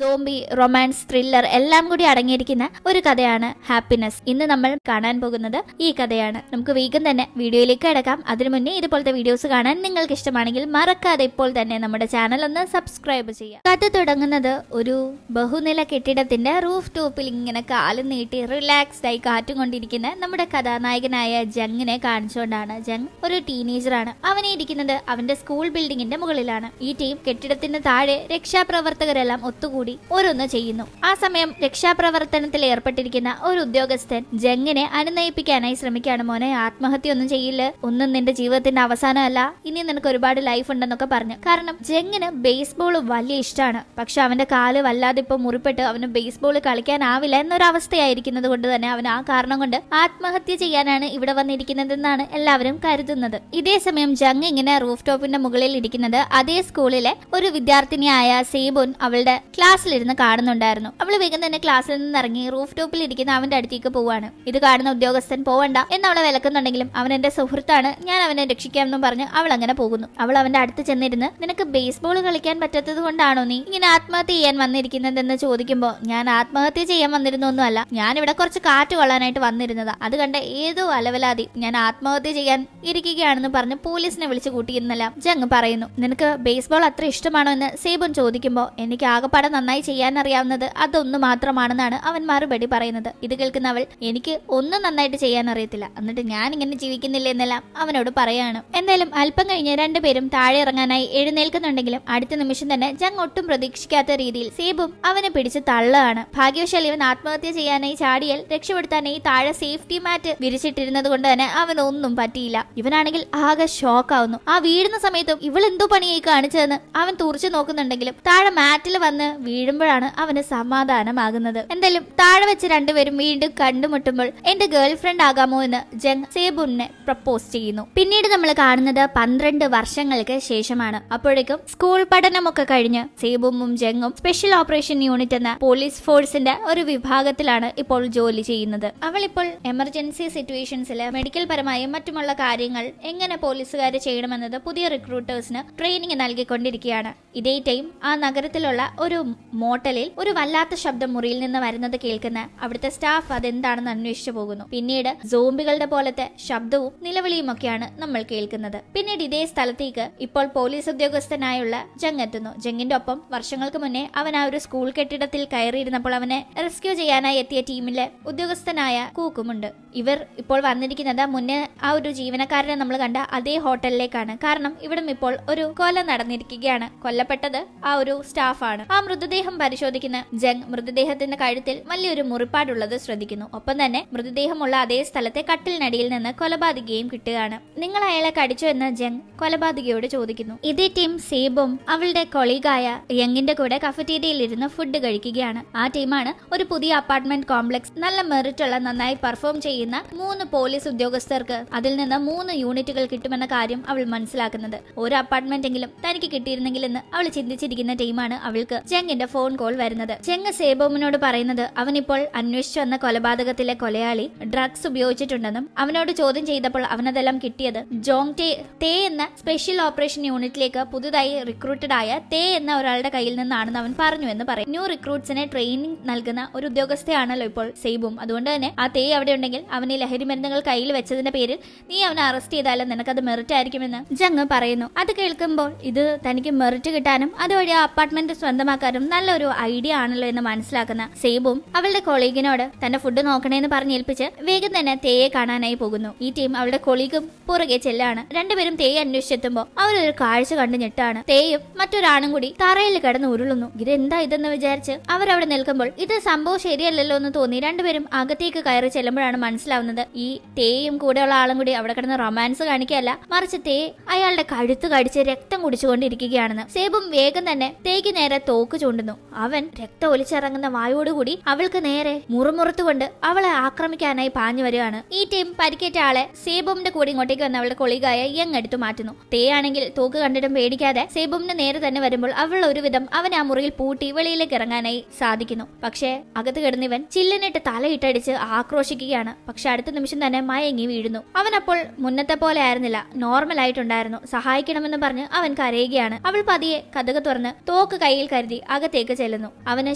Zombie, romance, thriller എല്ലാം കൂടി അടങ്ങിയിരിക്കുന്ന ഒരു കഥയാണ് ഹാപ്പിനെസ്. ഇന്ന് നമ്മൾ കാണാൻ പോകുന്നത് ഈ കഥയാണ്. നമുക്ക് വേഗം തന്നെ വീഡിയോയിലേക്ക് കിടക്കാം. അതിനു മുന്നേ ഇതുപോലത്തെ വീഡിയോസ് കാണാൻ നിങ്ങൾക്ക് ഇഷ്ടമാണെങ്കിൽ മറക്കാതെ ഇപ്പോൾ തന്നെ നമ്മുടെ ചാനൽ ഒന്ന് സബ്സ്ക്രൈബ് ചെയ്യാം. കഥ തുടങ്ങുന്നത് ഒരു ബഹുനില കെട്ടിടത്തിന്റെ റൂഫ് ടോപ്പിൽ ഇങ്ങനെ കാലും നീട്ടി റിലാക്സ്ഡ് ആയി കാറ്റും കൊണ്ടിരിക്കുന്ന നമ്മുടെ കഥാനായകനായ ജങ്ങിനെ കാണിച്ചുകൊണ്ടാണ്. ജങ് ഒരു ടീനേജറാണ്. അവനെ ഇരിക്കുന്നത് അവന്റെ സ്കൂൾ ബിൽഡിങ്ങിന്റെ മുകളിലാണ്. ഈ ടീം കെട്ടിടത്തിന് താഴെ രക്ഷാപ്രവർത്തകരെല്ലാം ഒത്തുകൂടി ഓരോന്ന് ചെയ്യുന്നു. ആ സമയം രക്ഷാപ്രവർത്തനത്തിൽ ഏർപ്പെട്ടിരിക്കുന്ന ഒരു ഉദ്യോഗസ്ഥൻ ജങ്ങിനെ അനുനയിപ്പിക്കാനായി ശ്രമിക്കുകയാണ്. മോനെ, ആത്മഹത്യ ഒന്നും ചെയ്യില്ല, ഒന്നും നിന്റെ ജീവിതത്തിന്റെ അവസാനമല്ല, ഇനി നിനക്ക് ഒരുപാട് ലൈഫ് ഉണ്ടെന്നൊക്കെ പറഞ്ഞു. കാരണം ജങ്ങിന് ബേസ്ബോൾ വലിയ ഇഷ്ടമാണ്. പക്ഷെ അവന്റെ കാല് വല്ലാതെ ഇപ്പൊ മുറിപ്പെട്ട് അവന് ബേസ്ബോൾ കളിക്കാനാവില്ല എന്നൊരവസ്ഥയായിരിക്കുന്നത് കൊണ്ട് തന്നെ അവൻ ആ കാരണം കൊണ്ട് ആത്മഹത്യ ചെയ്യാനാണ് ഇവിടെ വന്നിരിക്കുന്നതെന്നാണ് എല്ലാവരും കരുതുന്നത്. ഇതേ സമയം ജങ് ഇങ്ങനെ റൂഫ് ടോപ്പിന്റെ മുകളിൽ ഇരിക്കുന്നത് അതേ സ്കൂളിലെ ഒരു വിദ്യാർത്ഥിനിയായ സേബുൻ അവളുടെ ക്ലാസ്സിലിരുന്ന് കാണുന്നുണ്ടായിരുന്നു. അവള് വേഗം തന്നെ ക്ലാസ്സിൽ നിന്ന് ഇറങ്ങി റൂഫ് ടോപ്പിൽ ഇരിക്കുന്ന അവന്റെ അടുത്തേക്ക് പോവാണ്. ഇത് കാണുന്ന ഉദ്യോഗസ്ഥൻ പോവണ്ട എന്ന് അവളെ വിലക്കുന്നുണ്ടെങ്കിലും അവൻ എന്റെ സുഹൃത്താണ്, ഞാൻ അവനെ രക്ഷിക്കാമെന്നും പറഞ്ഞ് അവൾ അങ്ങനെ പോകുന്നു. അവൾ അവന്റെ അടുത്ത് ചെന്നിരുന്ന് നിനക്ക് ബേസ്ബോൾ കളിക്കാൻ പറ്റാത്തത് കൊണ്ടാണോ നീ ഇങ്ങനെ ആത്മഹത്യ ചെയ്യാൻ വന്നിരിക്കുന്നതെന്ന് ചോദിക്കുമ്പോ, ഞാൻ ആത്മഹത്യ ചെയ്യാൻ വന്നിരുന്നൊന്നുമല്ല, ഞാൻ ഇവിടെ കുറച്ച് കാറ്റ് കൊള്ളാനായിട്ട് വന്നിരുന്നതാ, അത് കണ്ട ഏതോ അലവലാതി ഞാൻ ആത്മഹത്യ ചെയ്യാൻ ഇരിക്കുകയാണെന്ന് പറഞ്ഞ് പോലീസിനെ വിളിച്ചു കൂട്ടിയിരുന്നെല്ലാം ജങ് പറയുന്നു. നിനക്ക് ബേസ്ബോൾ അത്ര ഇഷ്ടമാണോ എന്ന് സേബുൻ ചോദിക്കുമ്പോ, എനിക്ക് ആകെപ്പാടെ നന്നായി ചെയ്യാൻ അറിയാവുന്നത് അതൊന്നു മാത്രമാണെന്നാണ് അവൻ മറുപടി പറയുന്നത്. ഇത് കേൾക്കുന്ന അവൾ, എനിക്ക് ഒന്നും നന്നായിട്ട് ചെയ്യാൻ അറിയത്തില്ല, എന്നിട്ട് ഞാൻ ഇങ്ങനെ ജീവിക്കുന്നില്ല എന്നെല്ലാം അവനോട് പറയാണ്. എന്തായാലും അല്പം കഴിഞ്ഞ് രണ്ടുപേരും താഴെ ഇറങ്ങാനായി എഴുന്നേൽക്കുന്നുണ്ടെങ്കിലും അടുത്ത നിമിഷം തന്നെ ജങ് ഒട്ടും പ്രതീക്ഷിക്കാത്ത രീതിയിൽ സേബും അവനെ പിടിച്ച് തള്ളുകയാണ്. ഭാഗ്യവശാൽ ഇവൻ ആത്മഹത്യ ചെയ്യാനായി ചാടിയാൽ രക്ഷപ്പെടുത്താനായി താഴെ സേഫ്റ്റി മാറ്റ് വിരിച്ചിട്ടിരുന്നത് കൊണ്ട് തന്നെ അവനൊന്നും പറ്റിയില്ല. ഇവനാണെങ്കിൽ ആകെ ഷോക്ക് ആവുന്നു. ആ വീഴുന്ന സമയത്തും ഇവൾ എന്തോ പണിയായി കാണിച്ചതെന്ന് അവൻ തുറച്ചു നോക്കുന്നുണ്ടെങ്കിലും താഴെ മാറ്റിൽ വന്ന് വീഴുമ്പോഴാണ് അവന് സമാധാനമാകുന്നത്. എന്തായാലും താഴെ വെച്ച് രണ്ടുപേരും വീണ്ടും കണ്ടുമുട്ടുമ്പോൾ എന്റെ ഗേൾ ഫ്രണ്ട് ആകാമോ എന്ന് ജങ് സേബുനെ പ്രപ്പോസ് ചെയ്യുന്നു. പിന്നീട് നമ്മൾ കാണുന്നത് 12 വർഷങ്ങൾക്ക് ശേഷമാണ്. അപ്പോഴേക്കും സ്കൂൾ പഠനമൊക്കെ കഴിഞ്ഞ് സേബുവും ജങ്ങും സ്പെഷ്യൽ ഓപ്പറേഷൻ യൂണിറ്റ് എന്ന പോലീസ് ഫോഴ്സിന്റെ ഒരു വിഭാഗത്തിലാണ് ഇപ്പോൾ ജോലി ചെയ്യുന്നത്. അവൾ ഇപ്പോൾ എമർജൻസി സിറ്റുവേഷൻസിൽ മെഡിക്കൽ പരമായും മറ്റുമുള്ള കാര്യങ്ങൾ എങ്ങനെ പോലീസുകാർ ചെയ്യണമെന്നത് പുതിയ റിക്രൂട്ടേഴ്സിന് ട്രെയിനിങ് നൽകിക്കൊണ്ടിരിക്കുകയാണ്. ഇതേ ടൈം ആ നഗരത്തിലുള്ള ഒരു മോട്ടലിൽ ഒരു വല്ലാത്ത ശബ്ദം മുറിയിൽ നിന്ന് വരുന്നത് കേൾക്കുന്ന അവിടുത്തെ സ്റ്റാഫ് അതെന്താണെന്ന് അന്വേഷിച്ചു പോകുന്നു. പിന്നീട് സോംബികളുടെ പോലത്തെ ശബ്ദവും നിലവിളിയും ഒക്കെയാണ് നമ്മൾ കേൾക്കുന്നത്. പിന്നീട് ഇതേ സ്ഥലത്തേക്ക് ഇപ്പോൾ പോലീസ് ഉദ്യോഗസ്ഥനായുള്ള ജങ് എത്തുന്നു. ജങ്ങിന്റെ ഒപ്പം വർഷങ്ങൾക്ക് മുന്നേ അവൻ ആ ഒരു സ്കൂൾ കെട്ടിടത്തിൽ കയറിയിരുന്നപ്പോൾ അവനെ റെസ്ക്യൂ ചെയ്യാനായി എത്തിയ ടീമിലെ ഉദ്യോഗസ്ഥനായ കൂക്കുമുണ്ട്. ഇവർ ഇപ്പോൾ വന്നിരിക്കുന്നത് മുന്നേ ആ ഒരു ജീവനക്കാരനെ നമ്മൾ കണ്ട അതേ ഹോട്ടലിലേക്കാണ്. കാരണം ഇവിടം ഇപ്പോൾ ഒരു കൊല നടന്നിരിക്കുകയാണ്. കൊല്ലപ്പെട്ടത് ആ ഒരു സ്റ്റാഫാണ്. ആ മൃതദേഹം പരിശോധിക്കുന്ന ജങ് മൃതദേഹത്തിന്റെ കഴുത്തിൽ വലിയൊരു മുറിപ്പാടുള്ളത് ശ്രദ്ധിക്കുന്നു. ഒപ്പം തന്നെ മൃതദേഹമുള്ള അതേ സ്ഥലത്തെ കട്ടിലിനടിയിൽ നിന്ന് കൊലപാതകയും കിട്ടുകയാണ്. നിങ്ങൾ അയാളെ കടിച്ചോ എന്ന് ജങ് കൊലപാതകയോട് ചോദിക്കുന്നു. ഇതേ ടീം സേബും അവളുടെ കൊളീഗായ യങ്ങിന്റെ കൂടെ കഫറ്റീരിയയിൽ ഇരുന്ന് ഫുഡ് കഴിക്കുകയാണ്. ആ ടീമാണ് ഒരു പുതിയ അപ്പാർട്ട്മെന്റ് കോംപ്ലക്സ് നല്ല മെറിറ്റ് ഉള്ള നന്നായി പെർഫോം ചെയ്യുന്ന 3 പോലീസ് ഉദ്യോഗസ്ഥർക്ക് അതിൽ നിന്ന് 3 യൂണിറ്റുകൾ കിട്ടുമെന്ന കാര്യം അവൾ മനസ്സിലാക്കുന്നത്. ഒരു അപ്പാർട്ട്മെന്റ് എങ്കിലും തനിക്ക് കിട്ടിയിരുന്നെങ്കിൽ എന്ന് അവൾ ചിന്തിച്ചിരിക്കുന്ന ടീമാണ് അവൾക്ക് ജങ്ങിന്റെ ഫോൺ കോൾ വരുന്നത്. ജങ് സേബോമിനോട് പറയുന്നത് അവനിപ്പോൾ അന്വേഷിച്ചു വന്ന കൊലപാതകത്തിലെ കൊലയാളി ഡ്രഗ്സ് ഉപയോഗിച്ചിട്ടുണ്ടെന്നും അവനോട് ചോദ്യം ചെയ്തപ്പോൾ അവനതെല്ലാം കിട്ടിയത് ജോങ് തേ എന്ന സ്പെഷ്യൽ ഓപ്പറേഷൻ യൂണിറ്റിലേക്ക് പുതുതായി റിക്രൂട്ടഡ് ആയ തേ എന്ന ഒരാളുടെ കയ്യിൽ നിന്നാണെന്ന് അവൻ പറഞ്ഞു എന്ന് പറയും. ന്യൂ റിക്രൂട്ട്സിനെ ട്രെയിനിങ് നൽകുന്ന ഒരു ഉദ്യോഗസ്ഥയാണല്ലോ ഇപ്പോൾ സേബും. അതുകൊണ്ട് തന്നെ ആ തേ അവിടെ ഉണ്ടെങ്കിൽ അവന് ലഹരി മരുന്നുകൾ കയ്യിൽ വെച്ചതിന്റെ പേരിൽ നീ അവനെ അറസ്റ്റ് ചെയ്താലും നിനക്കത് മെറിറ്റ് ആയിരിക്കുമെന്ന് ജങ് പറയുന്നു. അത് കേൾക്കുമ്പോൾ ഇത് തനിക്ക് മെറിറ്റ് കിട്ടാനും അതുവഴി ആ അപ്പാർട്ട്മെന്റ് സ്വന്തമാക്കാനും നല്ലൊരു ഐഡിയ ആണല്ലോ എന്ന് മനസ്സിലാക്കുന്ന സേബും അവളുടെ കൊളീഗിനോട് തന്റെ ഫുഡ് നോക്കണേന്ന് പറഞ്ഞേൽപ്പിച്ച് വേഗം തന്നെ തേയെ കാണാനായി പോകുന്നു. ഈ ടീം അവളുടെ കൊളീഗും പുറകെ ചെല്ലാണ്. രണ്ടുപേരും തേയെ അന്വേഷിച്ചെത്തുമ്പോൾ അവരൊരു കാഴ്ച കണ്ട് ഞെട്ടാണ്. തേയും മറ്റൊരാണും കൂടി തറയിൽ കിടന്ന് ഉരുളുന്നു. ഇതെന്താ ഇതെന്ന് വിചാരിച്ച് അവരവിടെ നിൽക്കുമ്പോൾ ഇത് സംഭവം ശരിയല്ലല്ലോ എന്ന് തോന്നി രണ്ടുപേരും അകത്തേക്ക് കയറി ചെല്ലുമ്പോഴാണ് മനസ്സിലാവുന്നത് ഈ തേയും കൂടെയുള്ള ആളും കൂടി അവിടെ കിടന്ന് റൊമാൻസ് കാണിക്കുകയല്ല, മറിച്ച് തേ അയാളുടെ കഴുത്ത് കടിച്ച് രക്തം കുടിച്ചുകൊണ്ടിരിക്കുകയാണെന്ന്. സേബും വേഗം തന്നെ തേക്ക് നേരെ തോക്ക് ചൂണ്ടുന്നു. അവൻ രക്തം ഒലിച്ചിറങ്ങുന്ന വായോടുകൂടി അവൾക്ക് നേരെ മുറുമുറുത്തുകൊണ്ട് അവളെ ആക്രമിക്കാനായി പാഞ്ഞു വരികയാണ്. ഈ ടീം പരിക്കേറ്റ ആളെ സേബുമിന്റെ കൂടെ ഇങ്ങോട്ടേക്ക് വന്ന് അവളുടെ കൊളീഗായ യങ് എടുത്തു മാറ്റുന്നു. തേ ആണെങ്കിൽ തോക്ക് കണ്ടിട്ടും പേടിക്കാതെ സേബുമിന് നേരെ തന്നെ വരുമ്പോൾ അവൾ ഒരുവിധം അവൻ ആ മുറിയിൽ പൂട്ടി വെളിയിലേക്ക് ഇറങ്ങാനായി സാധിക്കുന്നു. പക്ഷേ അകത്ത് കിടന്നിവൻ ചില്ലിനിട്ട് തലയിട്ടടിച്ച് ആക്രോശിക്കുകയാണ്. പക്ഷെ അടുത്ത നിമിഷം തന്നെ മയങ്ങി വീഴുന്നു. അവൻ അപ്പോൾ മുന്നത്തെ പോലെ ആയിരുന്നില്ല, നോർമൽ ആയിട്ടുണ്ടായിരുന്നു. സഹായിക്കണമെന്ന് പറഞ്ഞ് അവൻ കരയുകയാണ്. അവൾ പതിയെ കതക് തുറന്ന് തോക്ക് കയ്യിൽ കരുതി അകത്തേക്ക് അടുത്തേക്ക് ചെല്ലുന്നു. അവന്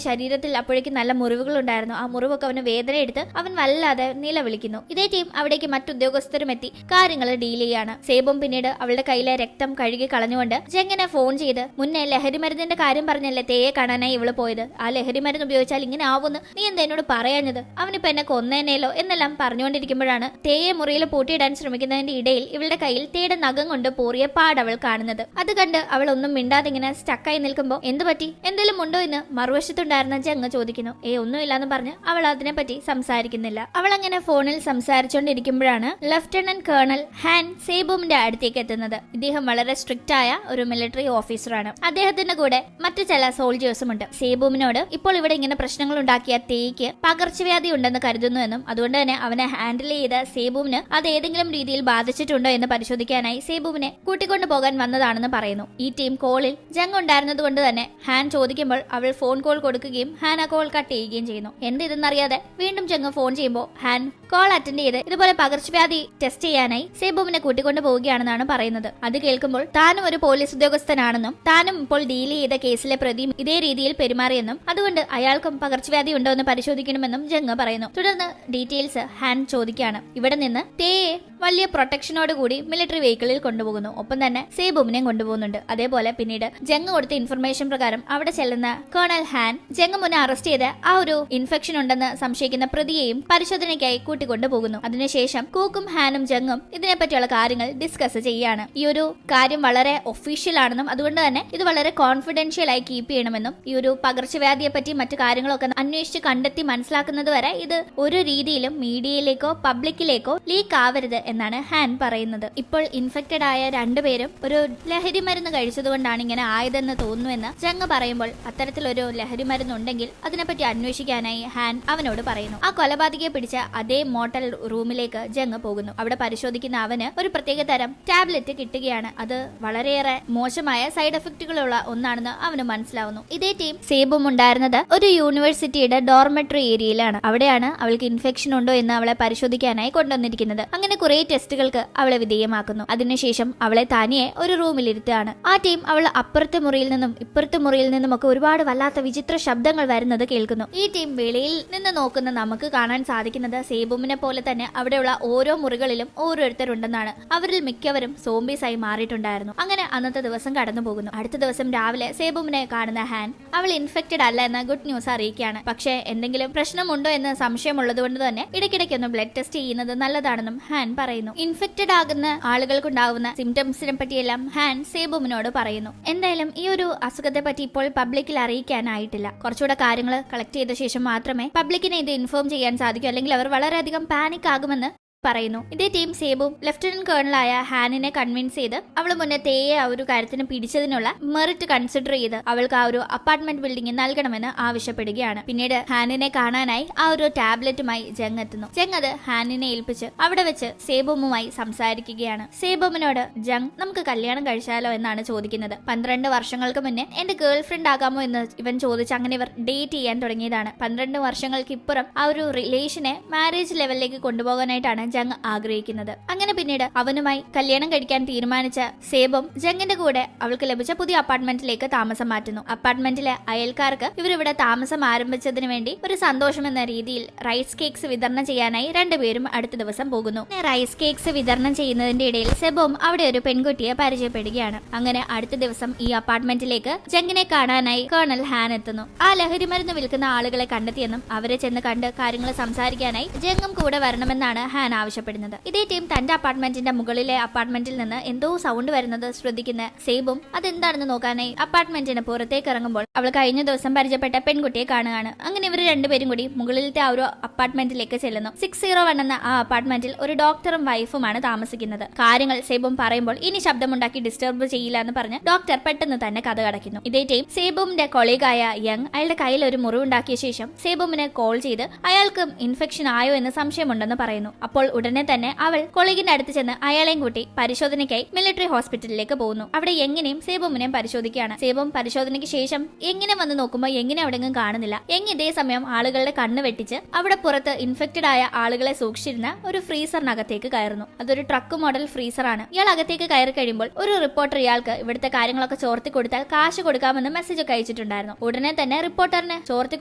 ശരീരത്തിൽ അപ്പോഴേക്കും നല്ല മുറിവുകൾ ഉണ്ടായിരുന്നു. ആ മുറിവൊക്കെ അവന് വേദന എടുത്ത് അവൻ വല്ലാതെ നിലവിളിക്കുന്നു. ഇതേ ടീം അവിടേക്ക് മറ്റുദ്യോഗസ്ഥരും എത്തി കാര്യങ്ങൾ ഡീൽ ചെയ്യാണ്. സേബും പിന്നീട് അവളുടെ കയ്യിലെ രക്തം കഴുകി കളഞ്ഞുകൊണ്ട് ജെങ്ങിനെ ഫോൺ ചെയ്ത് മുന്നേ ലഹരി മരുന്നിന്റെ കാര്യം പറഞ്ഞല്ലേ തേയെ കാണാനായി ഇവള് പോയത്, ആ ലഹരി മരുന്ന് ഉപയോഗിച്ചാൽ ഇങ്ങനെ ആവുമെന്ന് നീ എന്താ എന്നോട് പറയാഞ്ഞത്, അവനിപ്പോ എന്നെ കൊന്നേനേലോ എന്നെല്ലാം പറഞ്ഞുകൊണ്ടിരിക്കുമ്പോഴാണ് തേയെ മുറിയിൽ പൂട്ടിയിടാൻ ശ്രമിക്കുന്നതിന്റെ ഇടയിൽ ഇവളുടെ കയ്യിൽ തേയുടെ നഖം കൊണ്ട് പോറിയ പാടവൾ കാണുന്നത്. അത് കണ്ട് അവൾ ഒന്നും മിണ്ടാതെ ഇങ്ങനെ സ്റ്റക്കായി നിൽക്കുമ്പോൾ എന്ത് പറ്റി, എന്തെങ്കിലും ഉണ്ടോ എന്ന് മറുവശത്തുണ്ടായിരുന്ന ജങ് ചോദിക്കുന്നു. ഒന്നുമില്ലാന്ന് പറഞ്ഞ് അവൾ അതിനെപ്പറ്റി സംസാരിക്കുന്നില്ല. അവൾ അങ്ങനെ ഫോണിൽ സംസാരിച്ചുകൊണ്ടിരിക്കുമ്പോഴാണ് ലഫ്റ്റനന്റ് കേണൽ ഹാൻ സേബുമിന്റെ അടുത്തേക്ക് എത്തുന്നത്. ഇദ്ദേഹം വളരെ സ്ട്രിക്റ്റ് ആയ ഒരു മിലിറ്ററി ഓഫീസറാണ്. അദ്ദേഹത്തിന്റെ കൂടെ മറ്റു ചില സോൾജേഴ്സും ഉണ്ട്. സേബുമിനോട് ഇപ്പോൾ ഇവിടെ ഇങ്ങനെ പ്രശ്നങ്ങൾ ഉണ്ടാക്കിയ തേയ്ക്ക് പകർച്ചവ്യാധി ഉണ്ടെന്ന് കരുതുന്നുവെന്നും അതുകൊണ്ട് തന്നെ അവനെ ഹാൻഡിൽ ചെയ്ത സേബുമിന് അത് ഏതെങ്കിലും രീതിയിൽ ബാധിച്ചിട്ടുണ്ടോ എന്ന് പരിശോധിക്കാനായി സേബുമിനെ കൂട്ടിക്കൊണ്ടു പോകാൻ വന്നതാണെന്ന് പറയുന്നു. ഈ ടീം കോളിൽ ജങ് ഉണ്ടായിരുന്നത് കൊണ്ട് തന്നെ ഹാൻ ചോദിക്കുമ്പോൾ അവൾ ഫോൺ കോൾ കൊടുക്കുകയും ഹാൻ ആ കോൾ കട്ട് ചെയ്യുകയും ചെയ്യുന്നു. എന്ത് ഇതെന്നറിയാതെ വീണ്ടും ജങ് ഫോൺ ചെയ്യുമ്പോൾ ഹാൻ കോൾ അറ്റൻഡ് ചെയ്ത് ഇതുപോലെ പകർച്ചവ്യാധി ടെസ്റ്റ് ചെയ്യാനായി സേബുമിനെ കൂട്ടിക്കൊണ്ടു പോവുകയാണെന്നാണ് പറയുന്നത്. അത് കേൾക്കുമ്പോൾ താനും ഒരു പോലീസ് ഉദ്യോഗസ്ഥനാണെന്നും താനും ഇപ്പോൾ ഡീൽ ചെയ്ത കേസിലെ പ്രതിയും ഇതേ രീതിയിൽ പെരുമാറിയെന്നും അതുകൊണ്ട് അയാൾക്കും പകർച്ചവ്യാധി ഉണ്ടോ എന്ന് പരിശോധിക്കണമെന്നും ജങ് പറയുന്നു. തുടർന്ന് ഡീറ്റെയിൽസ് ഹാൻ ചോദിക്കുകയാണ്. ഇവിടെ നിന്ന് തേയെ വലിയ പ്രൊട്ടക്ഷനോട് കൂടി മിലിറ്ററി വെഹിക്കിളിൽ കൊണ്ടുപോകുന്നു. ഒപ്പം തന്നെ സേബുമിനെയും കൊണ്ടുപോകുന്നുണ്ട്. അതേപോലെ പിന്നീട് ജങ് കൊടുത്ത ഇൻഫർമേഷൻ പ്രകാരം അവിടെ ചെല്ലുന്ന കേണൽ ഹാൻ ജങ് മുന്നേ അറസ്റ്റ് ചെയ്ത് ആ ഒരു ഇൻഫെക്ഷൻ ഉണ്ടെന്ന് സംശയിക്കുന്ന പ്രതിയെയും പരിശോധനയ്ക്കായി കൂട്ടിക്കൊണ്ടുപോകുന്നു. അതിനുശേഷം കൂക്കും ഹാനും ജങ്ങും ഇതിനെപ്പറ്റിയുള്ള കാര്യങ്ങൾ ഡിസ്കസ് ചെയ്യാണ്. ഈ ഒരു കാര്യം വളരെ ഒഫീഷ്യൽ ആണെന്നും അതുകൊണ്ട് തന്നെ ഇത് വളരെ കോൺഫിഡൻഷ്യൽ ആയി കീപ്പ് ചെയ്യണമെന്നും ഈ ഒരു പകർച്ചവ്യാധിയെ പറ്റി മറ്റു കാര്യങ്ങളൊക്കെ അന്വേഷിച്ച് കണ്ടെത്തി മനസ്സിലാക്കുന്നത് വരെ ഇത് ഒരു രീതിയിലും മീഡിയയിലേക്കോ പബ്ലിക്കിലേക്കോ ലീക്ക് ആവരുത് എന്നാണ് ഹാൻ പറയുന്നത്. ഇപ്പോൾ ഇൻഫെക്റ്റഡ് ആയ രണ്ടുപേരും ഒരു ലഹരി മരുന്ന് കഴിച്ചതുകൊണ്ടാണ് ഇങ്ങനെ ആയതെന്ന് തോന്നുന്നുവെന്ന് ജങ് പറയുമ്പോൾ അത്തരത്തിലൊരു ലഹരി മരുന്ന് ഉണ്ടെങ്കിൽ അതിനെപ്പറ്റി അന്വേഷിക്കാനായി ഹാൻ അവനോട് പറയുന്നു. ആ കൊലപാതകയെ പിടിച്ച അതേ മോട്ടൽ റൂമിലേക്ക് ജങ് പോകുന്നു. അവിടെ പരിശോധിക്കുന്ന അവന് ഒരു പ്രത്യേക തരം ടാബ്ലറ്റ് കിട്ടുകയാണ്. അത് വളരെയേറെ മോശമായ സൈഡ് എഫക്റ്റുകളുള്ള ഒന്നാണെന്ന് അവന് മനസ്സിലാവുന്നു. ഇതേ ടീം സേബും ഉണ്ടായിരുന്നത് ഒരു യൂണിവേഴ്സിറ്റിയുടെ ഡോർമെട്രി ഏരിയയിലാണ്. അവിടെയാണ് അവൾക്ക് ഇൻഫെക്ഷൻ ഉണ്ടോ എന്ന് അവളെ പരിശോധിക്കാനായി കൊണ്ടുവന്നിരിക്കുന്നത്. അങ്ങനെ കുറെ ടെസ്റ്റുകൾക്ക് അവളെ വിധേയമാക്കുന്നു. അതിനുശേഷം അവളെ തനിയെ ഒരു റൂമിൽ ഇരുത്തുകയാണ്. ആ ടീം അവൾ അപ്പുറത്തെ മുറിയിൽ നിന്നും ഇപ്പുറത്തെ മുറിയിൽ നിന്നും ഒക്കെ ഒരുപാട് വല്ലാത്ത വിചിത്ര ശബ്ദങ്ങൾ വരുന്നത് കേൾക്കുന്നു. ഈ ടീം വെളിയിൽ നിന്ന് നോക്കുന്ന നമുക്ക് കാണാൻ സാധിക്കുന്നത് സേബുമിനെ പോലെ തന്നെ അവിടെയുള്ള ഓരോ മുറികളിലും ഓരോരുത്തരുണ്ടെന്നാണ്. അവരിൽ മിക്കവരും സോംബീസ് ആയി മാറിയിട്ടുണ്ടായിരുന്നു. അങ്ങനെ അന്നത്തെ ദിവസം കടന്നു പോകുന്നു. അടുത്ത ദിവസം രാവിലെ സേബുമിനെ കാണുന്ന ഹാൻ അവൾ ഇൻഫെക്റ്റഡ് അല്ല എന്ന ഗുഡ് ന്യൂസ് അറിയിക്കുകയാണ്. പക്ഷേ എന്തെങ്കിലും പ്രശ്നമുണ്ടോ എന്ന് സംശയമുള്ളത് കൊണ്ട് തന്നെ ഇടയ്ക്കിടയ്ക്കൊന്ന് ബ്ലഡ് ടെസ്റ്റ് ചെയ്യുന്നത് നല്ലതാണെന്നും ഹാൻ പറയുന്നു. ഇൻഫെക്റ്റഡ് ആകുന്ന ആളുകൾക്കുണ്ടാകുന്ന സിംറ്റംസിനെ പറ്റിയെല്ലാം ഹാൻ സേബുമിനോട് പറയുന്നു. എന്തായാലും ഈ ഒരു അസുഖത്തെ പറ്റി ഇപ്പോൾ പബ്ലിക്കിൽ അറിയിക്കാനായിട്ടില്ല. കുറച്ചുകൂടെ കാര്യങ്ങൾ കളക്ട് ചെയ്ത ശേഷം മാത്രമേ പബ്ലിക്കിനെ ഇത് ഇൻഫോം ചെയ്യാൻ സാധിക്കൂ, അല്ലെങ്കിൽ അവർ വളരെയധികം പാനിക് ആകുമെന്ന് പറയുന്നു. ഇതേ ടീം സേബും ലഫ്റ്റനന്റ് കേണലായ ഹാനിനെ കൺവിൻസ് ചെയ്ത് അവള് മുന്നേ തേയെ ആ ഒരു കാര്യത്തിന് പിടിച്ചതിനുള്ള മെറിറ്റ് കൺസിഡർ ചെയ്ത് അവൾക്ക് ആ ഒരു അപ്പാർട്ട്മെന്റ് ബിൽഡിംഗ് നൽകണമെന്ന് ആവശ്യപ്പെടുകയാണ്. പിന്നീട് ഹാനിനെ കാണാനായി ആ ഒരു ടാബ്ലറ്റുമായി ജങ് എത്തുന്നു. ജങ് അത് ഹാനിനെ ഏൽപ്പിച്ച് അവിടെ വെച്ച് സേബുമുമായി സംസാരിക്കുകയാണ്. സേബുമിനോട് ജങ് നമുക്ക് കല്യാണം കഴിച്ചാലോ എന്നാണ് ചോദിക്കുന്നത്. 12 വർഷങ്ങൾക്ക് മുന്നേ എന്റെ ഗേൾ ഫ്രണ്ട് ആകാമോ എന്ന് ഇവൻ ചോദിച്ച് അങ്ങനെ ഇവർ ഡേറ്റ് ചെയ്യാൻ തുടങ്ങിയതാണ്. 12 വർഷങ്ങൾക്ക് ഇപ്പുറം ആ ഒരു റിലേഷനെ മാരേജ് ലെവലിലേക്ക് കൊണ്ടുപോകാനായിട്ടാണ് ജങ് ആഗ്രഹിക്കുന്നത്. അങ്ങനെ പിന്നീട് അവനുമായി കല്യാണം കഴിക്കാൻ തീരുമാനിച്ച സേബും ജങ്ങിന്റെ കൂടെ അവൾക്ക് ലഭിച്ച പുതിയ അപ്പാർട്ട്മെന്റിലേക്ക് താമസം മാറ്റുന്നു. അപ്പാർട്ട്മെന്റിലെ അയൽക്കാർക്ക് ഇവരിവിടെ താമസം ആരംഭിച്ചതിന് വേണ്ടി ഒരു സന്തോഷം എന്ന രീതിയിൽ റൈസ് കേക്ക്സ് വിതരണം ചെയ്യാനായി രണ്ടുപേരും അടുത്ത ദിവസം പോകുന്നു. റൈസ് കേക്ക്സ് വിതരണം ചെയ്യുന്നതിന്റെ ഇടയിൽ സെബും അവിടെ ഒരു പെൺകുട്ടിയെ പരിചയപ്പെടുകയാണ്. അങ്ങനെ അടുത്ത ദിവസം ഈ അപ്പാർട്ട്മെന്റിലേക്ക് ജങ്ങിനെ കാണാനായി കേണൽ ഹാൻ എത്തുന്നു. ആ ലഹരി മരുന്ന് വിൽക്കുന്ന ആളുകളെ കണ്ടെത്തിയെന്നും അവരെ ചെന്ന് കണ്ട് കാര്യങ്ങൾ സംസാരിക്കാനായി ജങ്ങും കൂടെ വരണമെന്നാണ് ഹാൻ ആവശ്യപ്പെടുന്നത്. ഇതേ ടീം തന്റെ അപ്പാർട്ട്മെന്റിന്റെ മുകളിലെ അപ്പാർട്ട്മെന്റിൽ നിന്ന് എന്തോ സൗണ്ട് വരുന്നത് ശ്രദ്ധിക്കുന്ന സേബും അതെന്താണെന്ന് നോക്കാനായി അപ്പാർട്ട്മെന്റിന് പുറത്തേക്ക് ഇറങ്ങുമ്പോൾ അവൾ കഴിഞ്ഞ ദിവസം പരിചയപ്പെട്ട പെൺകുട്ടിയെ കാണുകയാണ്. അങ്ങനെ ഇവർ രണ്ടുപേരും കൂടി മുകളിലത്തെ ആ ഒരു അപ്പാർട്ട്മെന്റിലേക്ക് ചെല്ലുന്നു. 601 എന്ന ആ അപ്പാർട്ട്മെന്റിൽ ഒരു ഡോക്ടറും വൈഫുമാണ് താമസിക്കുന്നത്. കാര്യങ്ങൾ സേബും പറയുമ്പോൾ ഇനി ശബ്ദമുണ്ടാക്കി ഡിസ്റ്റർബ് ചെയ്യില്ല എന്ന് പറഞ്ഞ് ഡോക്ടർ പെട്ടെന്ന് തന്നെ കഥ കടക്കുന്നു. ഇതേ ടീം സേബുമിന്റെ കൊളീഗായ യങ് അയാളുടെ കയ്യിൽ ഒരു മുറിവുണ്ടാക്കിയ ശേഷം സേബുമിനെ കോൾ ചെയ്ത് അയാൾക്ക് ഇൻഫെക്ഷൻ ആയോ എന്ന് സംശയമുണ്ടെന്ന് പറയുന്നു. അപ്പോൾ ഉടനെ തന്നെ അവൾ കൊളീഗിന്റെ അടുത്ത് ചെന്ന് അയാളെയും കൂട്ടി പരിശോധനയ്ക്കായി മിലിറ്ററി ഹോസ്പിറ്റലിലേക്ക് പോകുന്നു. അവിടെ എങ്ങനെയും സേബുമിനെയും പരിശോധിക്കുകയാണ്. സേബും പരിശോധനയ്ക്ക് ശേഷം എങ്ങനെ വന്ന് നോക്കുമ്പോൾ എങ്ങനെ അവിടെങ്ങും കാണുന്നില്ല. ഇതേ സമയം ആളുകളുടെ കണ്ണ് വെട്ടിച്ച് അവിടെ പുറത്ത് ഇൻഫെക്റ്റഡ് ആയ ആളുകളെ സൂക്ഷിച്ചിരുന്ന ഒരു ഫ്രീസറിനകത്തേക്ക് കയറുന്നു. അതൊരു ട്രക്ക് മോഡൽ ഫ്രീസർ ആണ്. ഇയാൾ അകത്തേക്ക് കയറി കഴിയുമ്പോൾ ഒരു റിപ്പോർട്ടർ ഇയാൾക്ക് ഇവിടുത്തെ കാര്യങ്ങളൊക്കെ ചോർത്തി കൊടുത്താൽ കാശ് കൊടുക്കാമെന്ന് മെസ്സേജ് ഒക്കെ അയച്ചിട്ടുണ്ടായിരുന്നു. ഉടനെ തന്നെ റിപ്പോർട്ടറിന് ചോർത്തി